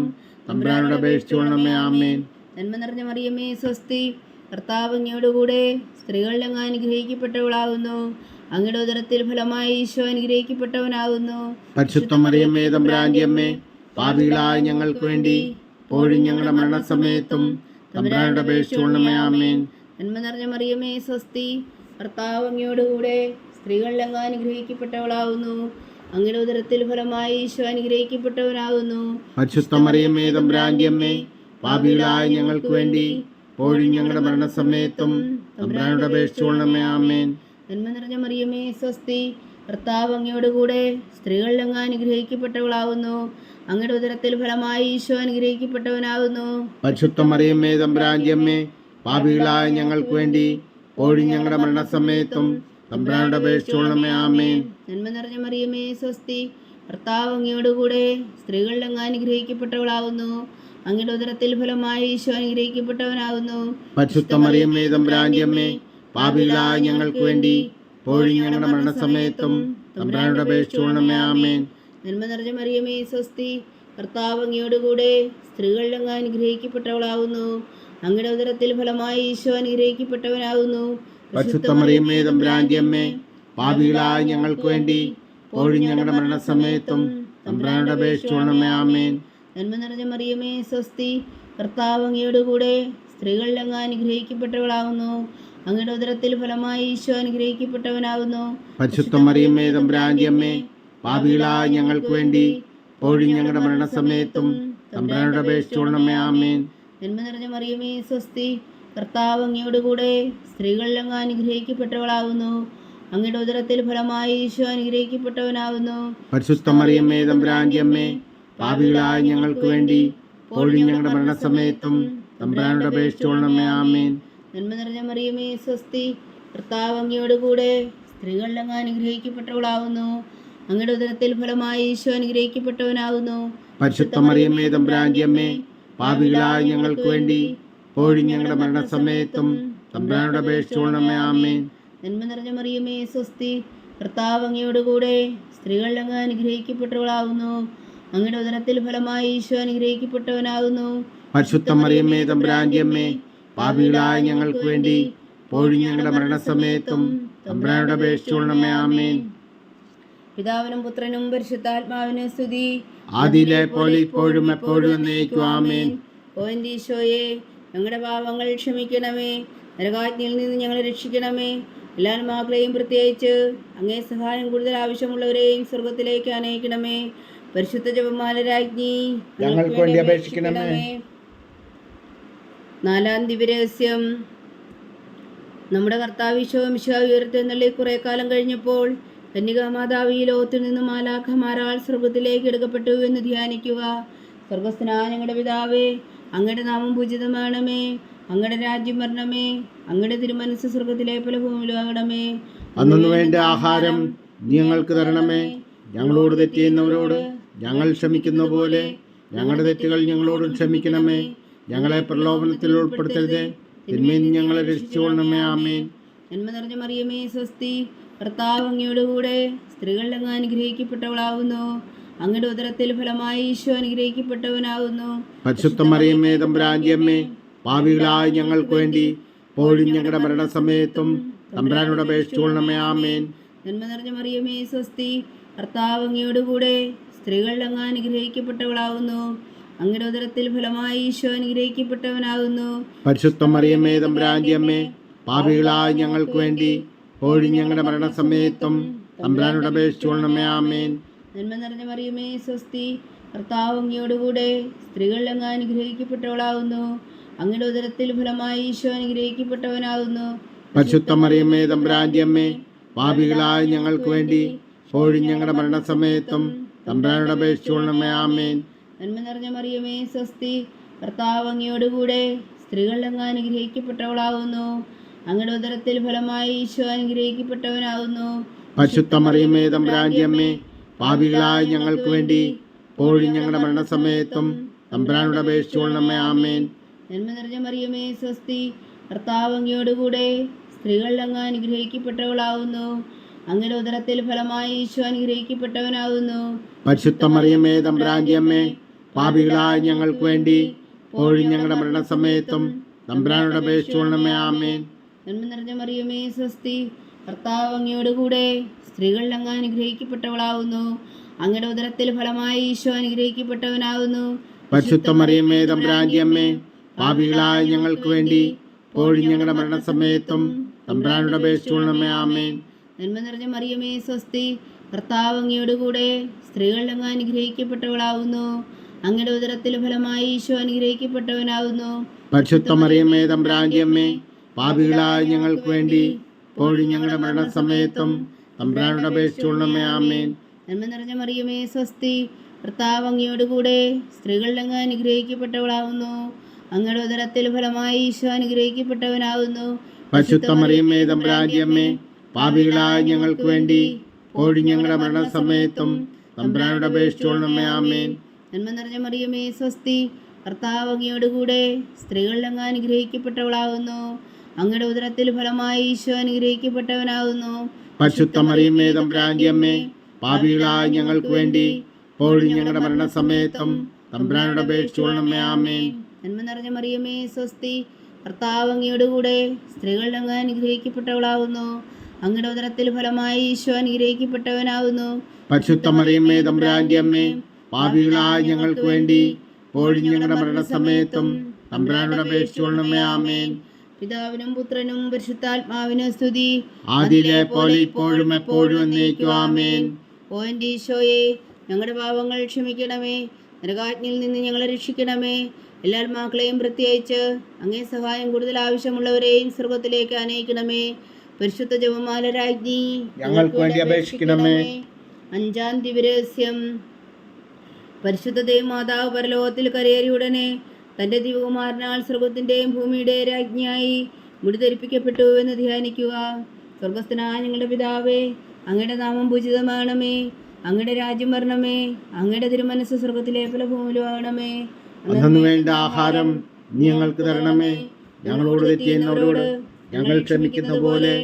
[SPEAKER 2] തമ്പുരാനോട് അപേക്ഷിച്ചുകൊള്ളണമേ. ആമേൻ.
[SPEAKER 1] നന്മ നിറഞ്ഞ മറിയമേ സ്വസ്തി, കർത്താവ് അങ്ങയോടുകൂടെ സ്ത്രീകൾ അങ്ങ് അനുഗ്രഹിക്കപ്പെട്ടവളാകുന്നു. അങ്ങയുടെ ഉദരത്തിൽ ഫലമായി ഈശോ അനുഗ്രഹിക്കപ്പെട്ടവനാകുന്നു.
[SPEAKER 2] പരിശുദ്ധ മറിയമേ തമ്പുരാന്റെ അമ്മേ, പാപികളായ ഞങ്ങൾക്ക് വേണ്ടി ഇപ്പോഴും ഞങ്ങളുടെ മരണസമയത്തും തമ്പുരാനോട് അപേക്ഷിച്ചുകൊള്ളണമേ. ആമേൻ.
[SPEAKER 1] നന്മ നിറഞ്ഞ മറിയമേ സ്വസ്തി, കർത്താവ് അങ്ങയോടുകൂടെ സ്ത്രീകൾ അങ്ങ് അനുഗ്രഹിക്കപ്പെട്ടവളാകുന്നു. അങ്ങയുടെ ഉദരത്തിൽ ഫലമായി ഈശോ അനുഗ്രഹിക്കപ്പെട്ടവനാകുന്നു.
[SPEAKER 2] പരിശുദ്ധ മറിയമേ തമ്പുരാന്റെ അമ്മേ, പാപികളായ ഞങ്ങൾക്ക് വേണ്ടി ഇപ്പോഴും ഞങ്ങളുടെ മരണസമയത്തും തമ്പുരാനോട് അപേക്ഷിച്ചുകൊള്ളണമേ. ആമേൻ.
[SPEAKER 1] നന്മ നിറഞ്ഞ മറിയമേ സ്വസ്തി, കർത്താവ് അങ്ങയോടുകൂടെ സ്ത്രീകൾ അങ്ങ് അനുഗ്രഹിക്കപ്പെട്ടവളാകുന്നു. അങ്ങയുടെ ഉദരത്തിൽ ഫലമായി ഈശോ അനുഗ്രഹിക്കപ്പെട്ടവനാകുന്നു.
[SPEAKER 2] പരിശുദ്ധ മറിയമേ തമ്പുരാന്റെ അമ്മേ, പാപികളായ ഞങ്ങൾക്ക് വേണ്ടി ഇപ്പോഴും ഞങ്ങളുടെ മരണസമയത്തും തമ്പുരാനോട് അപേക്ഷിച്ചുകൊള്ളണമേ. ആമേൻ.
[SPEAKER 1] നന്മ നിറഞ്ഞ മറിയമേ സ്വസ്തി, കർത്താവ് അങ്ങയോടുകൂടെ സ്ത്രീകൾ അങ്ങ് അനുഗ്രഹിക്കപ്പെട്ടവളാകുന്നു. അങ്ങയുടെ ഉദരത്തിൽ ഫലമായി ഈശോ അനുഗ്രഹിക്കപ്പെട്ടവനാകുന്നു.
[SPEAKER 2] പരിശുദ്ധ മറിയമേ തമ്പുരാന്റെ അമ്മേ, പാപികളായ ഞങ്ങൾക്ക് വേണ്ടി ഇപ്പോഴും ഞങ്ങളുടെ മരണസമയത്തും തമ്പുരാനോട് അപേക്ഷിച്ചുകൊള്ളണമേ. ആമേൻ.
[SPEAKER 1] നന്മ നിറഞ്ഞ മറിയമേ സ്വസ്തി, കർത്താവ് അങ്ങയോടുകൂടെ സ്ത്രീകൾ അങ്ങ് അനുഗ്രഹിക്കപ്പെട്ടവളാകുന്നു. അങ്ങയുടെ ഉദരത്തിൽ ഫലമായി ഈശോ അനുഗ്രഹിക്കപ്പെട്ടവനാകുന്നു.
[SPEAKER 2] പരിശുദ്ധ മറിയമേ തമ്പുരാന്റെ അമ്മേ, പാപികളായ ഞങ്ങൾക്ക് വേണ്ടി ഇപ്പോഴും ഞങ്ങളുടെ മരണസമയത്തും തമ്പുരാനോട് അപേക്ഷിച്ചുകൊള്ളണമേ. ആമേൻ.
[SPEAKER 1] നന്മ നിറഞ്ഞ മറിയമേ സ്വസ്തി, കർത്താവ് അങ്ങയോടുകൂടെ സ്ത്രീകൾ അങ്ങ് അനുഗ്രഹിക്കപ്പെട്ടവളാകുന്നു. അങ്ങയുടെ ഉദരത്തിൽ ഫലമായി ഈശോ അനുഗ്രഹിക്കപ്പെട്ടവനാകുന്നു.
[SPEAKER 2] പരിശുദ്ധ മറിയമേ തമ്പുരാന്റെ അമ്മേ, പാപികളായ ഞങ്ങൾക്ക് വേണ്ടി ഇപ്പോഴും ഞങ്ങളുടെ മരണസമയത്തും തമ്പുരാനോട് അപേക്ഷിച്ചുകൊള്ളണമേ. ആമേൻ.
[SPEAKER 1] നന്മ നിറഞ്ഞ മറിയമേ സ്വസ്തി, കർത്താവ് അങ്ങയോടുകൂടെ സ്ത്രീകൾ അങ്ങ് അനുഗ്രഹിക്കപ്പെട്ടവളാകുന്നു. അങ്ങയുടെ ഉദരത്തിൽ ഫലമായി ഈശോ അനുഗ്രഹിക്കപ്പെട്ടവനാകുന്നു.
[SPEAKER 2] പരിശുദ്ധ മറിയമേ തമ്പുരാന്റെ അമ്മേ, പാപികളായ ഞങ്ങൾക്ക് വേണ്ടി ഇപ്പോഴും ഞങ്ങളുടെ മരണസമയത്തും തമ്പുരാനോട് അപേക്ഷിച്ചുകൊള്ളണമേ. ആമേൻ.
[SPEAKER 1] നന്മ നിറഞ്ഞ മറിയമേ സ്വസ്തി, കർത്താവ് അങ്ങയോടുകൂടെ സ്ത്രീകൾ അങ്ങ് അനുഗ്രഹിക്കപ്പെട്ടവളാകുന്നു. അങ്ങയുടെ ഉദരത്തിൽ ഫലമായി ഈശോ അനുഗ്രഹിക്കപ്പെട്ടവനാകുന്നു.
[SPEAKER 2] പരിശുദ്ധ മറിയമേ തമ്പുരാന്റെ അമ്മേ, പാപികളായ ഞങ്ങൾക്ക് വേണ്ടി ഇപ്പോഴും ഞങ്ങളുടെ മരണസമയത്തും തമ്പുരാനോട് അപേക്ഷിച്ചുകൊള്ളണമേ. ആമേൻ.
[SPEAKER 1] നന്മ നിറഞ്ഞ മറിയമേ സ്വസ്തി, കർത്താവ് അങ്ങയോടുകൂടെ സ്ത്രീകൾ അങ്ങ് അനുഗ്രഹിക്കപ്പെട്ടവളാകുന്നു. അങ്ങയുടെ ഉദരത്തിൽ ഫലമായി ഈശോ അനുഗ്രഹിക്കപ്പെട്ടവനാകുന്നു.
[SPEAKER 2] പരിശുദ്ധ മറിയമേ തമ്പുരാന്റെ അമ്മേ, പാപികളായ ഞങ്ങൾക്ക് വേണ്ടി ഇപ്പോഴും ഞങ്ങളുടെ മരണസമയത്തും തമ്പുരാനോട് അപേക്ഷിച്ചുകൊള്ളണമേ. ആമേൻ.
[SPEAKER 1] പിതാവിനും പുത്രനും പരിശുദ്ധാത്മാവിനും സ്തുതി.
[SPEAKER 2] ആദിയിലെ പോലെ ഇപ്പോഴും എപ്പോഴും എന്നേക്കും. ആമേൻ.
[SPEAKER 1] ഓ എൻ്റെ ഈശോയെ, ഞങ്ങളുടെ പാപങ്ങൾ ക്ഷമിക്കണമേ. നരകാജ്ഞയിൽ നിന്ന് ഞങ്ങളെ രക്ഷിക്കണമേ. എല്ലാ ആത്മാക്കളെയും പ്രത്യേകിച്ച് അങ്ങേ സഹായം കൂടുതൽ ആവശ്യമുള്ളവരെയും സ്വർഗത്തിലേക്ക് അനയിക്കണമേ. പരിശുദ്ധ ജപമാല രാജ്ഞി
[SPEAKER 2] ഞങ്ങൾക്ക് വേണ്ടി അപേക്ഷിക്കണമേ.
[SPEAKER 1] 4-ാം ദിവ്യരഹസ്യം. നമ്മുടെ കർത്താവ് ഈശോ മിശിഹാ ഉയർത്തെഴുന്നള്ളി കുറെ കാലം കഴിഞ്ഞപ്പോൾ കന്യകാമാതാവ് ഈ ലോകത്തിൽ നിന്ന് മാലാഖമാരാൽ സ്വർഗത്തിലേക്ക് എടുക്കപ്പെട്ടു എന്ന് ധ്യാനിക്കുക. സ്വർഗസ്ഥനായ ഞങ്ങളുടെ പിതാവേ, അങ്ങയുടെ നാമം പൂജിതമാണമേ. അങ്ങയുടെ രാജ്യം വരണമേ. അങ്ങയുടെ തിരുമനസ്സ് സ്വർഗത്തിലെ പോലെ ഭൂമിയിലാകണമേ.
[SPEAKER 2] അന്നു വേണ്ട ആഹാരം ഞങ്ങൾക്ക് തരണമേ. ഞങ്ങളോട് തെറ്റ് ചെയ്യുന്നവരോട് ഞങ്ങൾ ക്ഷമിക്കുന്ന പോലെ ഞങ്ങളുടെ തെറ്റുകൾ ഞങ്ങളോടും ക്ഷമിക്കണമേ. ഞങ്ങളെ പ്രലോഭനത്തിൽ ഉൾപ്പെടുത്തരുതേ, തിന്മയിൽ നിന്ന് ഞങ്ങളെ രക്ഷിച്ചുകൊള്ളണമേ. ആമേൻ.
[SPEAKER 1] നന്മ നിറഞ്ഞ മറിയമേ, സ്വസ്തി. കർത്താവ് അങ്ങയോട് കൂടെ സ്ത്രീകൾ അങ്ങ് അനുഗ്രഹിക്കപ്പെട്ടവളാവുന്നു. അങ്ങയുടെ ഉദരത്തിൽ ഫലമായി ഈശോ അനുഗ്രഹിക്കപ്പെട്ടവനാകുന്നു.
[SPEAKER 2] പരിശുദ്ധ മറിയമേ, തമ്പുരാന്റെ അമ്മേ, പാപികളായ ഞങ്ങൾക്ക് വേണ്ടി ഇപ്പോഴും ഞങ്ങളുടെ മരണസമയത്തും തമ്പുരാനോട് അപേക്ഷിച്ചുകൊള്ളണമേ. ആമേൻ.
[SPEAKER 1] നന്മ നിറഞ്ഞ മറിയമേ, സ്വസ്തി. കർത്താവ് അങ്ങയോട് കൂടെ സ്ത്രീകൾ അങ്ങ് അനുഗ്രഹിക്കപ്പെട്ടവളാവുന്നു. അങ്ങയുടെ ഉദരത്തിൽ ഫലമായി ഈശോ അനുഗ്രഹിക്കപ്പെട്ടവനാകുന്നു.
[SPEAKER 2] പരിശുദ്ധ മറിയമേ, തമ്പുരാന്റെ അമ്മേ, പാപികളായ ഞങ്ങൾക്ക് വേണ്ടി ഇപ്പോഴും ഞങ്ങളുടെ മരണസമയത്തും തമ്പുരാനോട് അപേക്ഷിച്ചുകൊള്ളണമേ. ആമേൻ.
[SPEAKER 1] നന്മ നിറഞ്ഞ മറിയമേ, സ്വസ്തി. കർത്താവ് അങ്ങയോട് കൂടെ സ്ത്രീകൾ അങ്ങ് അനുഗ്രഹിക്കപ്പെട്ടവളാകുന്നു. അങ്ങയുടെ ഉദരത്തിൽ ഫലമായി ഈശോ അനുഗ്രഹിക്കപ്പെട്ടവനാകുന്നു.
[SPEAKER 2] പരിശുദ്ധ മറിയമേ, തമ്പുരാന്റെ അമ്മേ, പാപികളായ ഞങ്ങൾക്ക് വേണ്ടി ഇപ്പോഴും ഞങ്ങളുടെ മരണസമയത്തും തമ്പുരാനോട് അപേക്ഷിച്ചുകൊള്ളണമേ. ആമേൻ.
[SPEAKER 1] നന്മ നിറഞ്ഞ മറിയമേ, സ്വസ്തി. കർത്താവ് അങ്ങയോട് കൂടെ സ്ത്രീകൾ അങ്ങ് അനുഗ്രഹിക്കപ്പെട്ടവളാകുന്നു. അങ്ങയുടെ ഉദരത്തിൽ ഫലമായി ഈശോ അനുഗ്രഹിക്കപ്പെട്ടവനാകുന്നു.
[SPEAKER 2] പരിശുദ്ധ മറിയമേ, തമ്പുരാന്റെ അമ്മേ, പാപികളായ ഞങ്ങൾക്ക് വേണ്ടി ഇപ്പോഴും ഞങ്ങളുടെ മരണസമയത്തും തമ്പുരാനോട് അപേക്ഷിച്ചുകൊള്ളണമേ. ആമേൻ.
[SPEAKER 1] നന്മ നിറഞ്ഞ മറിയമേ, സ്വസ്തി. കർത്താവ് അങ്ങയോട് കൂടെ സ്ത്രീകൾ അങ്ങ് അനുഗ്രഹിക്കപ്പെട്ടവളാകുന്നു. അങ്ങയുടെ ഉദരത്തിൽ ഫലമായി ഈശോ അനുഗ്രഹിക്കപ്പെട്ടവനാകുന്നു.
[SPEAKER 2] പരിശുദ്ധ മറിയമേ, തമ്പുരാന്റെ അമ്മേ, പാപികളായ ഞങ്ങൾക്ക് വേണ്ടി ഇപ്പോഴും ഞങ്ങളുടെ മരണസമയത്തും തമ്പുരാനോട് അപേക്ഷിച്ചുകൊള്ളണമേ. ആമേൻ.
[SPEAKER 1] നന്മ നിറഞ്ഞ മറിയമേ, സ്വസ്തി. കർത്താവ് അങ്ങയോട് കൂടെ സ്ത്രീകൾ അങ്ങ് അനുഗ്രഹിക്കപ്പെട്ടവളാകുന്നു. അങ്ങയുടെ ഉദരത്തിൽ ഫലമായി ഈശോ അനുഗ്രഹിക്കപ്പെട്ടവനാകുന്നു.
[SPEAKER 2] പരിശുദ്ധ മറിയമേ, തമ്പുരാന്റെ അമ്മേ, പാപികളായ ഞങ്ങൾക്ക് വേണ്ടി ഇപ്പോഴും ഞങ്ങളുടെ മരണസമയത്തും തമ്പുരാനോട് അപേക്ഷിച്ചുകൊള്ളണമേ. ആമേൻ.
[SPEAKER 1] നന്മ നിറഞ്ഞ മറിയമേ, സ്വസ്തി. കർത്താവ് അങ്ങയോട് കൂടെ സ്ത്രീകൾ അങ്ങ് അനുഗ്രഹിക്കപ്പെട്ടവളാകുന്നു. അങ്ങയുടെ ഉദരത്തിൽ ഫലമായി ഈശോ അനുഗ്രഹിക്കപ്പെട്ടവനാകുന്നു.
[SPEAKER 2] പരിശുദ്ധ മറിയമേ, തമ്പുരാന്റെ അമ്മേ, പാപികളായ ഞങ്ങൾക്ക് വേണ്ടി ഇപ്പോഴും ഞങ്ങളുടെ മരണസമയത്തും തമ്പുരാനോട് അപേക്ഷിച്ചുകൊള്ളണമേ. ആമേൻ.
[SPEAKER 1] നന്മ നിറഞ്ഞ മറിയമേ, സ്വസ്തി. കർത്താവ് അങ്ങയോട് കൂടെ സ്ത്രീകൾ അങ്ങ് അനുഗ്രഹിക്കപ്പെട്ടവളാകുന്നു. അങ്ങയുടെ ഉദരത്തിൽ ഫലമായി ഈശോ അനുഗ്രഹിക്കപ്പെട്ടവനാകുന്നു.
[SPEAKER 2] പരിശുദ്ധ മറിയമേ, തമ്പുരാന്റെ അമ്മേ, പാപികളായ ഞങ്ങൾക്ക് വേണ്ടി ഇപ്പോഴും ഞങ്ങളുടെ മരണസമയത്തും തമ്പുരാനോട് അപേക്ഷിച്ചുകൊള്ളണമേ. ആമേൻ.
[SPEAKER 1] നന്മ നിറഞ്ഞ മറിയമേ, സ്വസ്തി. കർത്താവ് അങ്ങയോട് കൂടെ സ്ത്രീകൾ അങ്ങ് അനുഗ്രഹിക്കപ്പെട്ടവളാകുന്നു. അങ്ങയുടെ ഉദരത്തിൽ ഫലമായി ഈശോ അനുഗ്രഹിക്കപ്പെട്ടവനാകുന്നു.
[SPEAKER 2] പരിശുദ്ധ മറിയമേ, തമ്പുരാന്റെ അമ്മേ, പാപികളായ ഞങ്ങൾക്ക് വേണ്ടി ഇപ്പോഴും ഞങ്ങളുടെ മരണസമയത്തും തമ്പുരാനോട് അപേക്ഷിച്ചുകൊള്ളണമേ. ആമേൻ.
[SPEAKER 1] നന്മ നിറഞ്ഞ മറിയമേ, സ്വസ്തി. കർത്താവ് അങ്ങയോട് കൂടെ സ്ത്രീകൾ അങ്ങ് അനുഗ്രഹിക്കപ്പെട്ടവളാകുന്നു. അങ്ങയുടെ ഉദരത്തിൽ ഫലമായി ഈശോ അനുഗ്രഹിക്കപ്പെട്ടവനാകുന്നു.
[SPEAKER 2] പരിശുദ്ധ മറിയമേ, തമ്പുരാന്റെ അമ്മേ, പാപികളായ ഞങ്ങൾക്ക് വേണ്ടി ഇപ്പോഴും ഞങ്ങളുടെ മരണസമയത്തും തമ്പുരാനോട് അപേക്ഷിച്ചുകൊള്ളണമേ. ആമേൻ.
[SPEAKER 1] പിതാവിനും പുത്രനും പരിശുദ്ധാത്മാവിനും സ്തുതി.
[SPEAKER 2] ആദിയിലെ പോലെ ഇപ്പോഴും എപ്പോഴും എന്നേക്കും. ആമേൻ.
[SPEAKER 1] ഓ എൻ്റെ ഈശോയെ, ഞങ്ങളുടെ പാപങ്ങൾ ക്ഷമിക്കണമേ. നരകാജ്ഞയിൽ നിന്ന് ഞങ്ങളെ രക്ഷിക്കണമേ. എല്ലാ ആത്മാക്കളെയും പ്രത്യേകിച്ച് അങ്ങേ സഹായം കൂടുതൽ ആവശ്യമുള്ളവരെയും സ്വർഗത്തിലേക്ക് അനയിക്കണമേ. പരിശുദ്ധ ജപമാല രാജ്ഞി
[SPEAKER 2] ഞങ്ങൾക്ക് വേണ്ടി അപേക്ഷിക്കണമേ.
[SPEAKER 1] 5-ാം ദിവ്യരഹസ്യം. പരിശുദ്ധ ദേവമാതാവ് പരലോകത്തിൽ കരയേറിയ ഉടനെ തൻ്റെ ദിവകുമാരനാൽ സ്വർഗത്തിൻ്റെയും ഭൂമിയുടെയും രാജ്ഞിയായി മുടി ധരിപ്പിക്കപ്പെട്ടു എന്ന് ധ്യാനിക്കുക. സ്വർഗസ്ഥനായ ഞങ്ങളുടെ പിതാവേ, അങ്ങയുടെ നാമം പൂജിതമാകണമേ. അങ്ങയുടെ രാജ്യം വരണമേ. അങ്ങയുടെ തിരുമനസ്സ് സ്വർഗത്തിലെ പോലെ ഭൂമിയിലാകണമേ.
[SPEAKER 2] അന്നു വേണ്ട ആഹാരം ഞങ്ങൾക്ക് തരണമേ. ഞങ്ങളോട് തെറ്റ് ചെയ്യുന്നവരോട് ഞങ്ങൾ ക്ഷമിക്കുന്ന പോലെ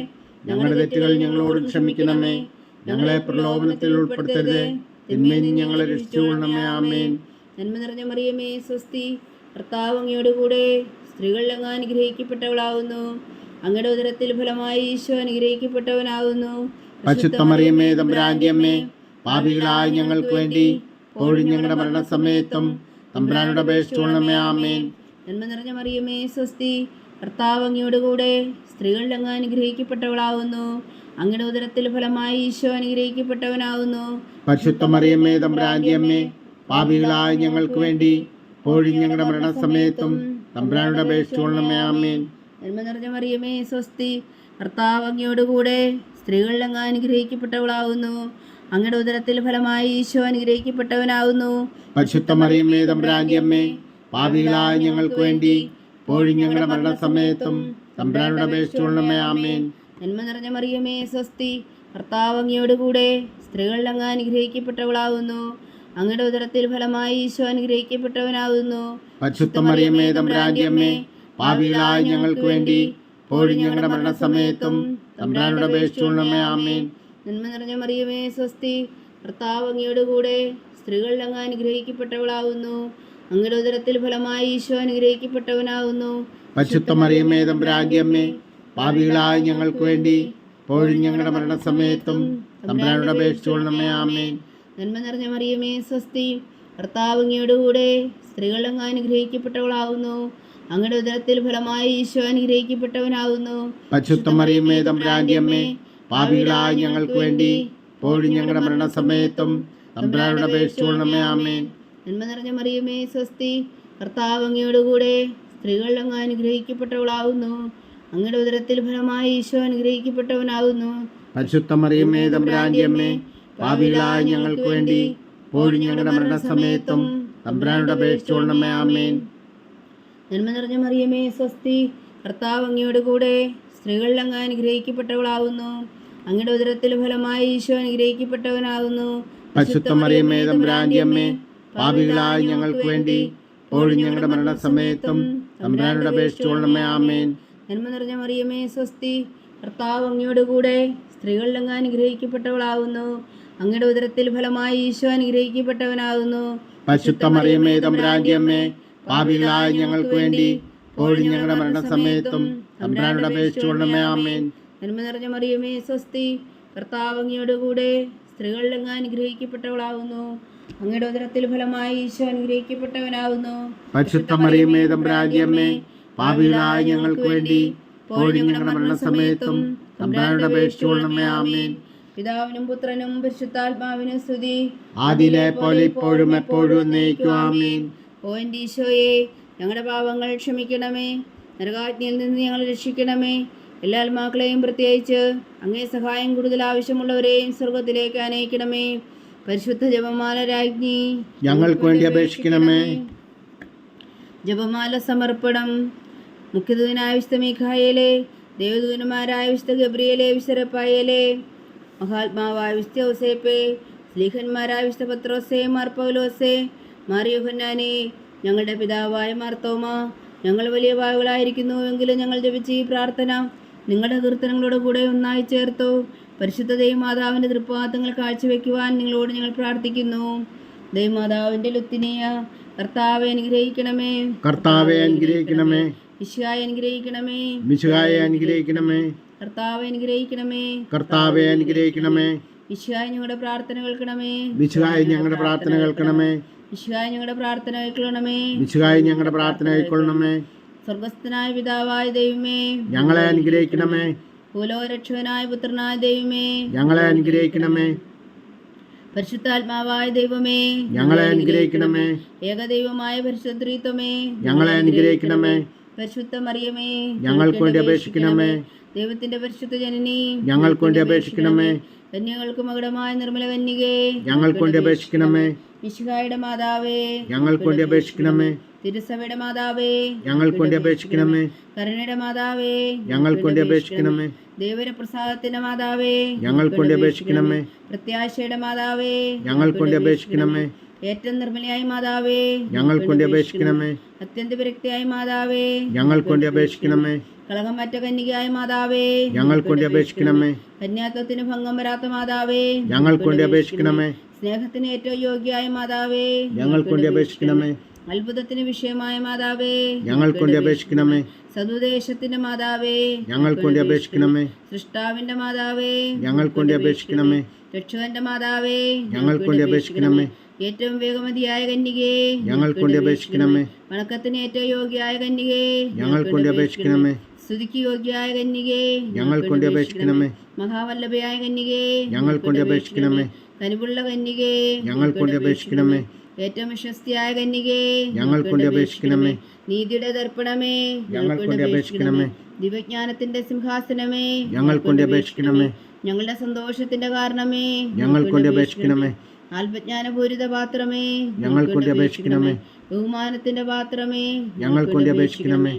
[SPEAKER 2] ഞങ്ങളുടെ തെറ്റുകൾ ഞങ്ങളോടും ക്ഷമിക്കണമേ. ഞങ്ങളെ പ്രലോഭനത്തിൽ ഉൾപ്പെടുത്തരുതേ, തിന്മയിൽ നിന്ന് ഞങ്ങളെ രക്ഷിച്ചുകൊള്ളണമേ. ആമേൻ.
[SPEAKER 1] നന്മ നിറഞ്ഞ മറിയമേ, സ്വസ്തി. കർത്താവ് അങ്ങയോട് കൂടെ സ്ത്രീകൾ അങ്ങ് അനുഗ്രഹിക്കപ്പെട്ടവളാകുന്നു. അങ്ങയുടെ ഉദരത്തിൽ ഫലമായി ഈശോ അനുഗ്രഹിക്കപ്പെട്ടവനാകുന്നു.
[SPEAKER 2] പരിശുദ്ധ മറിയമേ, തമ്പുരാന്റെ അമ്മേ, പാപികളായ ഞങ്ങൾക്ക് വേണ്ടി ഇപ്പോഴും ഞങ്ങളുടെ മരണസമയത്തും തമ്പുരാനോട് അപേക്ഷിച്ചുകൊള്ളണമേ. ആമേൻ.
[SPEAKER 1] നന്മ നിറഞ്ഞ മറിയമേ, സ്വസ്തി. കർത്താവ് അങ്ങയോട് കൂടെ സ്ത്രീകളിൽ അങ്ങ് അനുഗ്രഹിക്കപ്പെട്ടവളാവുന്നു. അങ്ങയുടെ ഉദരത്തിൽ ഫലമായി ഈശോ അനുഗ്രഹിക്കപ്പെട്ടവനാവുന്നു.
[SPEAKER 2] പരിശുദ്ധ മറിയമ്മേ തമ്പുരാന്റെ അമ്മേ, പാപികളായ ഞങ്ങൾക്ക് വേണ്ടി ഇപ്പോഴും ഞങ്ങളുടെ മരണസമയത്തും തമ്പുരാനോട് അപേക്ഷിച്ചുകൊള്ളണമേ. ആമേൻ.
[SPEAKER 1] നന്മ നിറഞ്ഞ മറിയമേ സ്വസ്തി, കർത്താവ് അങ്ങയോട് കൂടെ സ്ത്രീകളിൽ അങ്ങ് അനുഗ്രഹിക്കപ്പെട്ടവളാവുന്നു. അങ്ങയുടെ ഉദരത്തിൽ ഫലമായി ഈശോ അനുഗ്രഹിക്കപ്പെട്ടവനാവുന്നു.
[SPEAKER 2] പരിശുദ്ധ മറിയമ്മേ തമ്പുരാന്റെ അമ്മേ, പാപികളായ ഞങ്ങൾക്ക് വേണ്ടി ഇപ്പോഴും ഞങ്ങളുടെ മരണസമയത്തും തമ്പുരാനോട് അപേക്ഷിച്ചുകൊള്ളണമേ. ആമേൻ.
[SPEAKER 1] നന്മ നിറഞ്ഞ മറിയമേ സ്വസ്തി, കർത്താവ് അങ്ങയോട് കൂടെ സ്ത്രീകളിൽ അങ്ങ് അനുഗ്രഹിക്കപ്പെട്ടവളാവുന്നു. അങ്ങയുടെ ഉദരത്തിൽ ഫലമായി ഈശോ അനുഗ്രഹിക്കപ്പെട്ടവനാവുന്നു.
[SPEAKER 2] പരിശുദ്ധ മറിയമ്മേ തമ്പുരാന്റെ അമ്മേ, പാപികളായ ഞങ്ങൾക്ക് വേണ്ടി ഇപ്പോഴും ഞങ്ങളുടെ മരണസമയത്തും തമ്പുരാനോട് അപേക്ഷിച്ചുകൊള്ളണമേ. ആമേൻ.
[SPEAKER 1] നന്മ നിറഞ്ഞ മറിയമേ സ്വസ്തി, കർത്താവ് അങ്ങയോട് കൂടെ സ്ത്രീകളിൽ അങ്ങ് അനുഗ്രഹിക്കപ്പെട്ടവളാവുന്നു. അങ്ങയുടെ ഉദരത്തിൽ ഫലമായി ഈശോ അനുഗ്രഹിക്കപ്പെട്ടവനാവുന്നു.
[SPEAKER 2] പരിശുദ്ധ മറിയമ്മേ തമ്പുരാന്റെ അമ്മേ, പാപികളായ ഞങ്ങൾക്ക് വേണ്ടി ഇപ്പോഴും ഞങ്ങളുടെ മരണസമയത്തും തമ്പുരാനോട് അപേക്ഷിച്ചുകൊള്ളണമേ. ആമേൻ.
[SPEAKER 1] നന്മ നിറഞ്ഞ മറിയമേ സ്വസ്തി, കർത്താവ് അങ്ങയോട് കൂടെ സ്ത്രീകളിൽ അങ്ങ് അനുഗ്രഹിക്കപ്പെട്ടവളാവുന്നു. അങ്ങയുടെ ഉദരത്തിൽ ഫലമായി ഈശോ അനുഗ്രഹിക്കപ്പെട്ടവനാവുന്നു.
[SPEAKER 2] പരിശുദ്ധ മറിയമ്മേ തമ്പുരാന്റെ അമ്മേ, പാപികളായ ഞങ്ങൾക്ക് വേണ്ടി ഇപ്പോഴും ഞങ്ങളുടെ മരണസമയത്തും തമ്പുരാനോട് അപേക്ഷിച്ചുകൊള്ളണമേ. ആമേൻ.
[SPEAKER 1] നന്മ നിറഞ്ഞ മറിയമേ സ്വസ്തി, കർത്താവ് അങ്ങയോട് കൂടെ സ്ത്രീകളിൽ അങ്ങ് അനുഗ്രഹിക്കപ്പെട്ടവളാവുന്നു. അങ്ങയുടെ ഉദരത്തിൽ ഫലമായി ഈശോ അനുഗ്രഹിക്കപ്പെട്ടവനാവുന്നു.
[SPEAKER 2] പരിശുദ്ധ മറിയമ്മേ തമ്പുരാന്റെ അമ്മേ, പാപികളായ ഞങ്ങൾക്ക് വേണ്ടി ഇപ്പോഴും ഞങ്ങളുടെ മരണസമയത്തും തമ്പുരാനോട് അപേക്ഷിച്ചുകൊള്ളണമേ. ആമേൻ.
[SPEAKER 1] നന്മ നിറഞ്ഞ മറിയമേ സ്വസ്തി, കർത്താവ് അങ്ങയോട് കൂടെ സ്ത്രീകളിൽ അങ്ങ് അനുഗ്രഹിക്കപ്പെട്ടവളാവുന്നു. അങ്ങയുടെ ഉദരത്തിൽ ഫലമായി ഈശോ അനുഗ്രഹിക്കപ്പെട്ടവനാവുന്നു.
[SPEAKER 2] പരിശുദ്ധ മറിയമ്മേ തമ്പുരാന്റെ അമ്മേ, പാപികളായ ഞങ്ങൾക്ക് വേണ്ടി ഇപ്പോഴും ഞങ്ങളുടെ മരണസമയത്തും തമ്പുരാനോട് അപേക്ഷിച്ചുകൊള്ളണമേ. ആമേൻ.
[SPEAKER 1] നന്മ നിറഞ്ഞ മറിയമേ സ്വസ്തി, കർത്താവ് അങ്ങയോട് കൂടെ സ്ത്രീകളിൽ അങ്ങ് അനുഗ്രഹിക്കപ്പെട്ടവളാവുന്നു. അങ്ങയുടെ ഉദരത്തിൽ ഫലമായി ഈശോ അനുഗ്രഹിക്കപ്പെട്ടവനാകുന്നു.
[SPEAKER 2] പരിശുദ്ധ മറിയമ്മേ തമ്പുരാന്റെ അമ്മേ, പാപികളായ ഞങ്ങൾക്ക് വേണ്ടി ഇപ്പോഴും ഞങ്ങളുടെ മരണസമയത്തും തമ്പുരാനോട് അപേക്ഷിച്ചുകൊള്ളണമേ. ആമേൻ.
[SPEAKER 1] നന്മ നിറഞ്ഞ മറിയമേ സ്വസ്തി, കർത്താവ് അങ്ങയോട് കൂടെ സ്ത്രീകളിൽ അങ്ങ് അനുഗ്രഹിക്കപ്പെട്ടവളാവുന്നു. അങ്ങയുടെ ഉദരത്തിൽ ഫലമായി ഈശോ അനുഗ്രഹിക്കപ്പെട്ടവനാകുന്നു.
[SPEAKER 2] പരിശുദ്ധ മറിയമ്മേ തമ്പുരാന്റെ അമ്മേ, പാപികളായ ഞങ്ങൾക്ക് വേണ്ടി ഇപ്പോഴും ഞങ്ങളുടെ മരണസമയത്തും തമ്പുരാനോട് അപേക്ഷിച്ചുകൊള്ളണമേ. ആമേൻ.
[SPEAKER 1] പിതാവിനും പുത്രനും പരിശുദ്ധാത്മാവിനും സ്തുതി,
[SPEAKER 2] ആദിയിലെ പോലെ ഇപ്പോഴും എപ്പോഴും എന്നേക്കും. ആമേൻ.
[SPEAKER 1] ഓ എൻ്റെ ഈശോയെ, ഞങ്ങളുടെ പാപങ്ങൾ ക്ഷമിക്കണമേ, നരകാജ്ഞയിൽ നിന്ന് ഞങ്ങളെ രക്ഷിക്കണമേ. എല്ലാ ആത്മാക്കളെയും പ്രത്യേകിച്ച് അങ്ങേ സഹായം കൂടുതൽ ആവശ്യമുള്ളവരെയും സ്വർഗത്തിലേക്ക് അനയിക്കണമേ. പരിശുദ്ധ ജപമാല രാജ്ഞി,
[SPEAKER 2] ഞങ്ങൾക്ക് വേണ്ടി അപേക്ഷിക്കണമേ.
[SPEAKER 1] ജപമാല സമർപ്പണം. മുഖ്യദൂതനായ വിശുദ്ധ മീഖായേലേ, ദേവദൂതന്മാരായ വിശുദ്ധ ഗബ്രിയേലേ, വിശുദ്ധ റഫായേലേ, മഹാത്മാവായ വിശുദ്ധ ഔസേപ്പേ, സ്ലീഹന്മാരായ വിശുദ്ധ പത്രോസേ, മാർ പൗലോസേ, മാർ യോഹന്നാനേ, ഞങ്ങളുടെ പിതാവായ മാർത്തോമ, ഞങ്ങൾ വലിയ പാപികളായിരിക്കുന്നു എങ്കിലും ഞങ്ങൾ ജപിച്ച ഈ പ്രാർത്ഥന നിങ്ങളുടെ കീർത്തനങ്ങളോട് കൂടെ ഒന്നായി ചേർത്തു. പരിശുദ്ധ ദൈവമാതാവിൻ്റെ തൃപ്പാദങ്ങൾ കാഴ്ചവെക്കുവാൻ നിങ്ങളോട് ഞങ്ങൾ പ്രാർത്ഥിക്കുന്നു. ദൈവമാതാവിൻ്റെ ലുത്തിനിയ, കർത്താവെ അനുഗ്രഹിക്കണമേ.
[SPEAKER 2] കർത്താവെ അനുഗ്രഹിക്കണമേ.
[SPEAKER 1] മിശിഹായെ അനുഗ്രഹിക്കണമേ.
[SPEAKER 2] മിശിഹായെ അനുഗ്രഹിക്കണമേ.
[SPEAKER 1] കർത്താവെ അനുഗ്രഹിക്കണമേ.
[SPEAKER 2] കർത്താവെ അനുഗ്രഹിക്കണമേ.
[SPEAKER 1] മിശിഹായെ ഞങ്ങളുടെ പ്രാർത്ഥന കേൾക്കണമേ.
[SPEAKER 2] മിശിഹായെ ഞങ്ങളുടെ പ്രാർത്ഥന കേൾക്കണമേ.
[SPEAKER 1] മിശിഹായെ ഞങ്ങളുടെ പ്രാർത്ഥന കേൾക്കണമേ.
[SPEAKER 2] മിശിഹായെ ഞങ്ങളുടെ പ്രാർത്ഥന കൈക്കൊള്ളണമേ.
[SPEAKER 1] സ്വർഗസ്ഥനായ പിതാവായ ദൈവമേ,
[SPEAKER 2] ഞങ്ങളെ അനുഗ്രഹിക്കണമേ.
[SPEAKER 1] ഭൂലോകരക്ഷകനായ പുത്രനായ ദൈവമേ,
[SPEAKER 2] ഞങ്ങളെ അനുഗ്രഹിക്കണമേ.
[SPEAKER 1] പരിശുദ്ധാത്മാവായ ദൈവമേ,
[SPEAKER 2] ഞങ്ങളെ അനുഗ്രഹിക്കണമേ.
[SPEAKER 1] ഏകദൈവമായ പരിശുദ്ധ ത്രിത്വമേ,
[SPEAKER 2] ഞങ്ങളെ അനുഗ്രഹിക്കണമേ.
[SPEAKER 1] പരിശുദ്ധ മറിയമേ,
[SPEAKER 2] ഞങ്ങൾക്ക് വേണ്ടി അപേക്ഷിക്കണമേ.
[SPEAKER 1] ദൈവത്തിന്റെ പരിശുദ്ധ ജനനി,
[SPEAKER 2] ഞങ്ങൾക്ക് വേണ്ടി അപേക്ഷിക്കണമേ.
[SPEAKER 1] കന്യകൾക്ക് മകുടമായ നിർമ്മല കന്യകേ,
[SPEAKER 2] ഞങ്ങൾക്ക് വേണ്ടി അപേക്ഷിക്കണമേ.
[SPEAKER 1] മിശിഹായുടെ മാതാവേ,
[SPEAKER 2] ഞങ്ങൾക്ക് വേണ്ടി അപേക്ഷിക്കണമേ.
[SPEAKER 1] തിരുസഭയുടെ മാതാവേ,
[SPEAKER 2] ഞങ്ങൾക്ക് വേണ്ടി അപേക്ഷിക്കണമേ.
[SPEAKER 1] കരുണയുടെ മാതാവേ,
[SPEAKER 2] ഞങ്ങൾക്ക് വേണ്ടി അപേക്ഷിക്കണമേ.
[SPEAKER 1] ദൈവപ്രസാദത്തിന്റെ മാതാവേ,
[SPEAKER 2] ഞങ്ങൾക്ക് വേണ്ടി അപേക്ഷിക്കണമേ.
[SPEAKER 1] പ്രത്യാശയുടെ മാതാവേ,
[SPEAKER 2] ഞങ്ങൾക്ക് വേണ്ടി അപേക്ഷിക്കണമേ.
[SPEAKER 1] ഏറ്റവും നിർമ്മലയായ മാതാവേ,
[SPEAKER 2] ഞങ്ങൾക്ക് വേണ്ടി അപേക്ഷിക്കണമേ.
[SPEAKER 1] അത്യന്ത വിരക്തിയായ മാതാവേ,
[SPEAKER 2] ഞങ്ങൾക്ക് വേണ്ടി അപേക്ഷിക്കണമേ.
[SPEAKER 1] കളങ്കമറ്റ കന്യകയായ മാതാവേ,
[SPEAKER 2] ഞങ്ങൾക്ക് വേണ്ടി അപേക്ഷിക്കണമേ.
[SPEAKER 1] കന്യാത്വത്തിന് ഭംഗം വരാത്ത മാതാവേ,
[SPEAKER 2] ഞങ്ങൾക്ക് വേണ്ടി അപേക്ഷിക്കണമേ.
[SPEAKER 1] സ്നേഹത്തിന് ഏറ്റവും യോഗ്യയായ മാതാവേ,
[SPEAKER 2] ഞങ്ങൾക്ക് വേണ്ടി അപേക്ഷിക്കണമേ.
[SPEAKER 1] അത്ഭുതത്തിന് വിഷയമായ മാതാവേ,
[SPEAKER 2] ഞങ്ങൾക്ക് വേണ്ടി അപേക്ഷിക്കണമേ.
[SPEAKER 1] സതുദേശത്തിന്റെ മാതാവേ,
[SPEAKER 2] ഞങ്ങൾക്ക് വേണ്ടി അപേക്ഷിക്കണമേ.
[SPEAKER 1] സൃഷ്ടാവിന്റെ മാതാവേ,
[SPEAKER 2] ഞങ്ങൾക്ക് വേണ്ടി അപേക്ഷിക്കണമേ.
[SPEAKER 1] രക്ഷകന്റെ മാതാവേ,
[SPEAKER 2] ഞങ്ങൾക്ക് വേണ്ടി അപേക്ഷിക്കണമേ.
[SPEAKER 1] ഏറ്റവും വേഗമതിയായ കന്യകേ,
[SPEAKER 2] ഞങ്ങൾക്ക് വേണ്ടി അപേക്ഷിക്കണമേ.
[SPEAKER 1] വണക്കത്തിന് ഏറ്റവും യോഗ്യയായ കന്യകേ,
[SPEAKER 2] ഞങ്ങൾക്ക് വേണ്ടി അപേക്ഷിക്കണമേ.
[SPEAKER 1] സ്തുതിക്ക് യോഗ്യയായ കന്യകേ,
[SPEAKER 2] ഞങ്ങൾക്ക് വേണ്ടി അപേക്ഷിക്കണമേ.
[SPEAKER 1] മഹാവല്ലഭയായ കന്യകേ,
[SPEAKER 2] ഞങ്ങൾക്ക് വേണ്ടി അപേക്ഷിക്കണമേ.
[SPEAKER 1] കനിവുള്ള കന്യകേ,
[SPEAKER 2] ഞങ്ങൾക്ക് വേണ്ടി അപേക്ഷിക്കണമേ.
[SPEAKER 1] ഏറ്റവും വിശ്വസ്തയായ കന്യകേ,
[SPEAKER 2] ഞങ്ങൾക്ക് വേണ്ടി അപേക്ഷിക്കണമേ.
[SPEAKER 1] നീതിയുടെ ദർപ്പണമേ,
[SPEAKER 2] ഞങ്ങൾക്ക് വേണ്ടി അപേക്ഷിക്കണമേ.
[SPEAKER 1] ദിവ്യജ്ഞാനത്തിന്റെ സിംഹാസനമേ,
[SPEAKER 2] ഞങ്ങൾക്ക് വേണ്ടി അപേക്ഷിക്കണമേ.
[SPEAKER 1] ഞങ്ങളുടെ സന്തോഷത്തിന്റെ കാരണമേ,
[SPEAKER 2] ഞങ്ങൾക്ക് വേണ്ടി അപേക്ഷിക്കണമേ.
[SPEAKER 1] ആത്മജ്ഞാനപൂരിത പാത്രമേ,
[SPEAKER 2] ഞങ്ങൾക്ക് വേണ്ടി അപേക്ഷിക്കണമേ.
[SPEAKER 1] ബഹുമാനത്തിന്റെ പാത്രമേ,
[SPEAKER 2] ഞങ്ങൾക്ക് വേണ്ടി അപേക്ഷിക്കണമേ.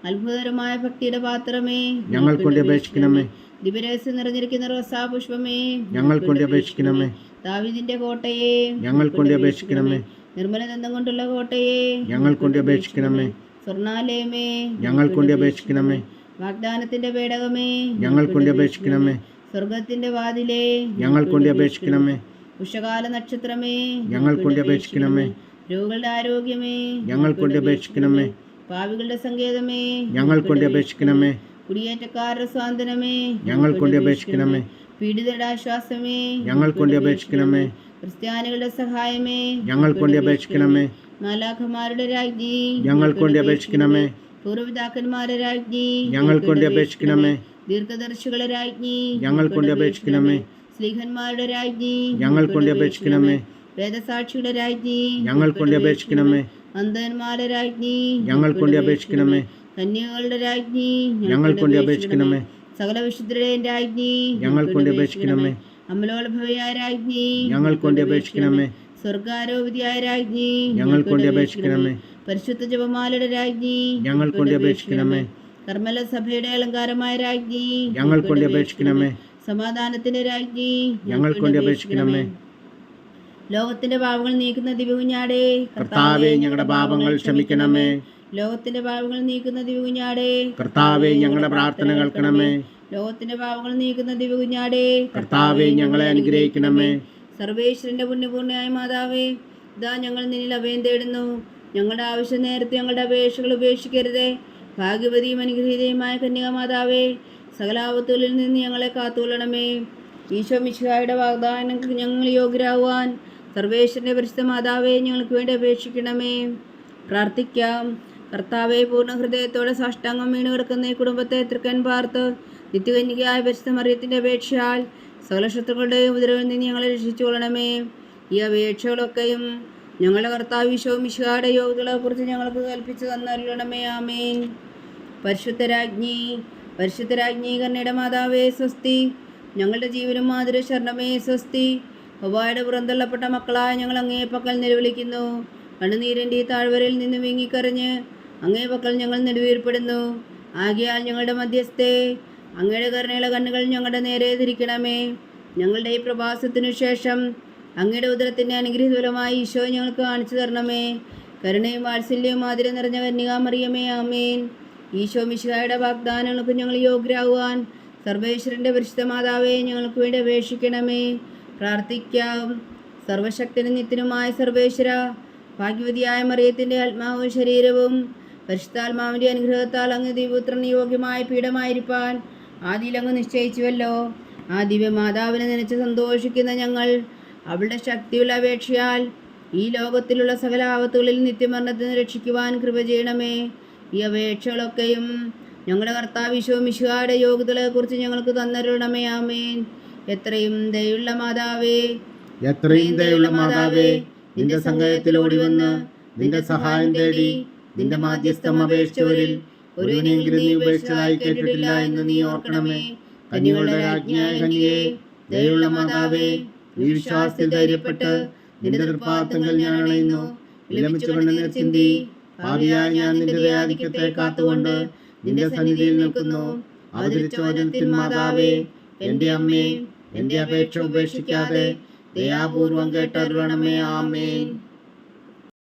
[SPEAKER 1] അത്ഭുതകരമായ ഭക്തിയുടെ പാത്രമേ,
[SPEAKER 2] ഞങ്ങൾക്ക് വേണ്ടി അപേക്ഷിക്കണമേ.
[SPEAKER 1] ദിവരഹസ്യം നിറഞ്ഞിരിക്കുന്ന റോസാപുഷ്പമേ,
[SPEAKER 2] ഞങ്ങൾക്ക് വേണ്ടി അപേക്ഷിക്കണമേ.
[SPEAKER 1] ദാവീദിന്റെ കോട്ടയെ,
[SPEAKER 2] ഞങ്ങൾക്ക് വേണ്ടി അപേക്ഷിക്കണമേ.
[SPEAKER 1] നിർമ്മലദന്തം കൊണ്ടുള്ള കോട്ടയെ,
[SPEAKER 2] ഞങ്ങൾക്ക് വേണ്ടി അപേക്ഷിക്കണമേ.
[SPEAKER 1] സ്വർണാലയമേ,
[SPEAKER 2] ഞങ്ങൾക്ക് വേണ്ടി അപേക്ഷിക്കണമേ.
[SPEAKER 1] വാഗ്ദാനത്തിന്റെ പേടകമേ,
[SPEAKER 2] ഞങ്ങൾക്ക് വേണ്ടി അപേക്ഷിക്കണമേ.
[SPEAKER 1] സ്വർഗത്തിന്റെ വാതിലേ,
[SPEAKER 2] ഞങ്ങൾക്ക് വേണ്ടി അപേക്ഷിക്കണമേ.
[SPEAKER 1] ഉഷകാല നക്ഷത്രമേ,
[SPEAKER 2] ഞങ്ങൾക്ക് വേണ്ടി അപേക്ഷിക്കണമേ.
[SPEAKER 1] രോഗികളുടെ ആരോഗ്യമേ,
[SPEAKER 2] ഞങ്ങൾക്ക് വേണ്ടി അപേക്ഷിക്കണമേ.
[SPEAKER 1] പാവികളുടെ സങ്കേതമേ,
[SPEAKER 2] ഞങ്ങൾക്ക് വേണ്ടി അപേക്ഷിക്കണമേ.
[SPEAKER 1] കുടിയേറ്റക്കാരുടെ സ്വാതന്ത്ര്യമേ,
[SPEAKER 2] ഞങ്ങൾക്ക് വേണ്ടി അപേക്ഷിക്കണമേ.
[SPEAKER 1] പീഡിതരുടെ ആശ്വാസമേ,
[SPEAKER 2] ഞങ്ങൾക്ക് വേണ്ടി അപേക്ഷിക്കണമേ.
[SPEAKER 1] ക്രിസ്ത്യാനികളുടെ സഹായമേ,
[SPEAKER 2] ഞങ്ങൾക്ക് വേണ്ടി അപേക്ഷിക്കണമേ.
[SPEAKER 1] മാലാഖമാരുടെ രാജ്ഞി,
[SPEAKER 2] ഞങ്ങൾക്ക് വേണ്ടി അപേക്ഷിക്കണമേ.
[SPEAKER 1] പൂർവ്വപിതാക്കന്മാരുടെ രാജ്ഞി,
[SPEAKER 2] ഞങ്ങൾക്ക് വേണ്ടി അപേക്ഷിക്കണമേ.
[SPEAKER 1] ദീർഘദർശികളുടെ രാജ്ഞി,
[SPEAKER 2] ഞങ്ങൾക്ക് വേണ്ടി അപേക്ഷിക്കണമേ.
[SPEAKER 1] സ്ലീഹന്മാരുടെ രാജ്ഞി,
[SPEAKER 2] ഞങ്ങൾക്ക് വേണ്ടി അപേക്ഷിക്കണമേ.
[SPEAKER 1] വേദസാക്ഷിയുടെ രാജ്ഞി,
[SPEAKER 2] ഞങ്ങൾക്ക് വേണ്ടി അപേക്ഷിക്കണമേ.
[SPEAKER 1] അന്ധന്മാരുടെ രാജ്ഞി,
[SPEAKER 2] ഞങ്ങൾക്ക് വേണ്ടി അപേക്ഷിക്കണമേ.
[SPEAKER 1] കന്യകളുടെ രാജ്ഞി,
[SPEAKER 2] ഞങ്ങൾക്ക് വേണ്ടി അപേക്ഷിക്കണമേ.
[SPEAKER 1] സകല വിശുദ്ധരുടെയും രാജ്ഞി,
[SPEAKER 2] ഞങ്ങൾക്ക് വേണ്ടി അപേക്ഷിക്കണമേ.
[SPEAKER 1] അമലോത്ഭവയായ രാജ്ഞി,
[SPEAKER 2] ഞങ്ങൾക്ക് വേണ്ടി അപേക്ഷിക്കണമേ.
[SPEAKER 1] സ്വർഗാരോപിതയായ രാജ്ഞി,
[SPEAKER 2] ഞങ്ങൾക്ക് വേണ്ടി അപേക്ഷിക്കണമേ.
[SPEAKER 1] പരിശുദ്ധ ജപമാലയുടെ രാജ്ഞി,
[SPEAKER 2] ഞങ്ങൾക്ക് വേണ്ടി അപേക്ഷിക്കണമേ.
[SPEAKER 1] കർമ്മല സഭയുടെ അലങ്കാരമായ രാജ്ഞി,
[SPEAKER 2] ഞങ്ങൾക്ക് വേണ്ടി അപേക്ഷിക്കണമേ.
[SPEAKER 1] സമാധാനത്തിന്റെ രാജ്ഞി,
[SPEAKER 2] ഞങ്ങൾക്ക് വേണ്ടി അപേക്ഷിക്കണമേ.
[SPEAKER 1] ലോകത്തിന്റെ പാപങ്ങൾ നീക്കുന്ന ദിവകുഞ്ഞാടേ,
[SPEAKER 2] കർത്താവേ ഞങ്ങളുടെ പാപങ്ങൾ ക്ഷമിക്കണമേ.
[SPEAKER 1] ലോകത്തിന്റെ പാപങ്ങൾ നീക്കുന്ന ദിവകുഞ്ഞാടേ,
[SPEAKER 2] കർത്താവേ ഞങ്ങളുടെ പ്രാർത്ഥന കേൾക്കണമേ.
[SPEAKER 1] ലോകത്തിന്റെ പാപങ്ങൾ നീക്കുന്ന ദിവകുഞ്ഞാടേ,
[SPEAKER 2] കർത്താവേ ഞങ്ങളെ അനുഗ്രഹിക്കണമേ.
[SPEAKER 1] സർവേശ്വരന്റെ പുണ്യപൂർണ്ണയായ മാതാവേ, ഇതാ ഞങ്ങൾ നിന്നിൽ അഭയം തേടുന്നു. ഞങ്ങളുടെ ആവശ്യം നേരത്തെ ഞങ്ങളുടെ അപേക്ഷകൾ ഉപേക്ഷിക്കരുതേ. ഭാഗ്യവതിയും അനുഗ്രഹീതയുമായ കന്യകാമാതാവേ, സകലാപത്തുകളിൽ നിന്ന് ഞങ്ങളെ കാത്തുകൊള്ളണമേ. ഈശോ മിശിഹായുടെ വാഗ്ദാനങ്ങൾക്ക് ഞങ്ങൾ യോഗ്യരാകുവാൻ സർവേശ്വരന്റെ പരിശുദ്ധ മാതാവേ, ഞങ്ങൾക്ക് വേണ്ടി അപേക്ഷിക്കണമേ. പ്രാർത്ഥിക്കാം. കർത്താവെ, പൂർണ്ണ ഹൃദയത്തോടെ സാഷ്ടാംഗം വീണ് കിടക്കുന്ന ഈ കുടുംബത്തെ തൃക്കൻ പാർത്ത് നിത്യകന്യകയായ പരിശുദ്ധ മറിയത്തിൻ്റെ അപേക്ഷയാൽ സകല ശത്രുക്കളുടെയും ഉപദ്രവത്തിൽ നിന്ന് ഞങ്ങളെ രക്ഷിച്ചുകൊള്ളണമേ. ഈ അപേക്ഷകളൊക്കെയും ഞങ്ങളുടെ കർത്താവ് ഈശോ മിശിഹായുടെ യോഗ്യതകളെക്കുറിച്ച് ഞങ്ങൾക്ക് കൽപ്പിച്ചു തന്നരുളണമേ. ആമേൻ. പരിശുദ്ധരാജ്ഞി, പരിശുദ്ധരാജ്ഞി കന്യയുടെ മാതാവേ സ്വസ്തി. ഞങ്ങളുടെ ജീവനും മാതിര ശരണമേ സ്വസ്തി. ഹവ്വായുടെ പുറന്തള്ളപ്പെട്ട മക്കളായ ഞങ്ങൾ അങ്ങേ പക്കൽ നിലവിളിക്കുന്നു. കണ്ണുനീരിൻ്റെ ഈ താഴ്വരയിൽ നിന്ന് വീങ്ങിക്കറിഞ്ഞ് അങ്ങേ പക്കൽ ഞങ്ങൾ നെടുവീർപ്പെടുന്നു. ആകയാൽ ഞങ്ങളുടെ മധ്യസ്ഥേ, അങ്ങയുടെ കരുണയുള്ള കണ്ണുകൾ ഞങ്ങളുടെ നേരെ തിരിക്കണമേ. ഞങ്ങളുടെ ഈ പ്രവാസത്തിനു ശേഷം അങ്ങയുടെ ഉദരത്തിൻ്റെ അനുഗ്രഹീതഫലമായി ഈശോ ഞങ്ങൾക്ക് കാണിച്ചു തരണമേ. കരുണയും വാത്സല്യവും ആതിര നിറഞ്ഞ കന്യകാമറിയമേ. ആമേൻ. ഈശോ മിശിഹായുടെ വാഗ്ദാനങ്ങൾക്ക് ഞങ്ങൾ യോഗ്യരാകുവാൻ സർവേശ്വരൻ്റെ പരിശുദ്ധ മാതാവേ, ഞങ്ങൾക്ക് വേണ്ടി അപേക്ഷിക്കണമേ. പ്രാർത്ഥിക്കാം. സർവശക്തനും നിത്യനുമായ സർവേശ്വര, ഭാഗ്യവതിയായ മറിയത്തിൻ്റെ ആത്മാവും ശരീരവും പരിശുദ്ധാത്മാവിൻ്റെ അനുഗ്രഹത്താൽ അങ്ങ് ദിവ്യപുത്രന് യോഗ്യമായ പീഠമായിരിക്കാൻ ആദിയിൽ അങ്ങ് നിശ്ചയിച്ചുവല്ലോ. ആ ദിവ്യമാതാവിനെ നനച്ച് സന്തോഷിക്കുന്ന ഞങ്ങൾ അവളുടെ ശക്തിയുള്ള അപേക്ഷയാൽ ഈ ലോകത്തിലുള്ള സകല ആപത്തുകളിൽ നിത്യമരണത്തിന് രക്ഷിക്കുവാൻ കൃപ ചെയ്യണമേ. ഈ അപേക്ഷകളൊക്കെയും ഞങ്ങളുടെ കർത്താവ് ഈശോ മിശിഹായുടെ യോഗ്യതകളെക്കുറിച്ച് ഞങ്ങൾക്ക് തന്നരുളണമേ. ആമേൻ. എത്രയും ദയുള്ള മാതാവേ,
[SPEAKER 2] എത്രയും ദയുള്ള മാതാവേ, നിന്റെ സങ്കേതത്തിലോടി വന്ന് നിന്റെ സഹായം തേടി നിന്റെ മാധ്യസ്ഥം അപേക്ഷിച്ചവരിൽ ഒരുവനെങ്കിലും നീ ഉപേക്ഷിച്ചതായി കേട്ടിട്ടില്ല എന്ന് നീ ഓർക്കണമേ. കന്യകളുടെ രാജ്ഞിയായ കന്യകേ, ദയുള്ള മാതാവേ, ഈ വിശ്വാസത്തിൽ ധൈര്യപ്പെട്ട് നിന്റെ തൃപ്പാദങ്ങൾ ഞാൻ അണയുന്നു. വിലമിച്ചു കണ്ണുനീർ ചിന്തി ഭാവിയായി ഞാൻ നിന്റെ ദയാധിക്യത്തെ കാത്തുകൊണ്ട് നിന്റെ സന്നിധിയിൽ നിൽക്കുന്നു. അവതരിച്ച വചനത്തിൻ മാതാവേ, എൻ്റെ അമ്മേ, എൻ്റെ അപേക്ഷ ഉപേക്ഷിക്കാതെ ദയാപൂർവം കേട്ടരുളണമേ. ആമേൻ.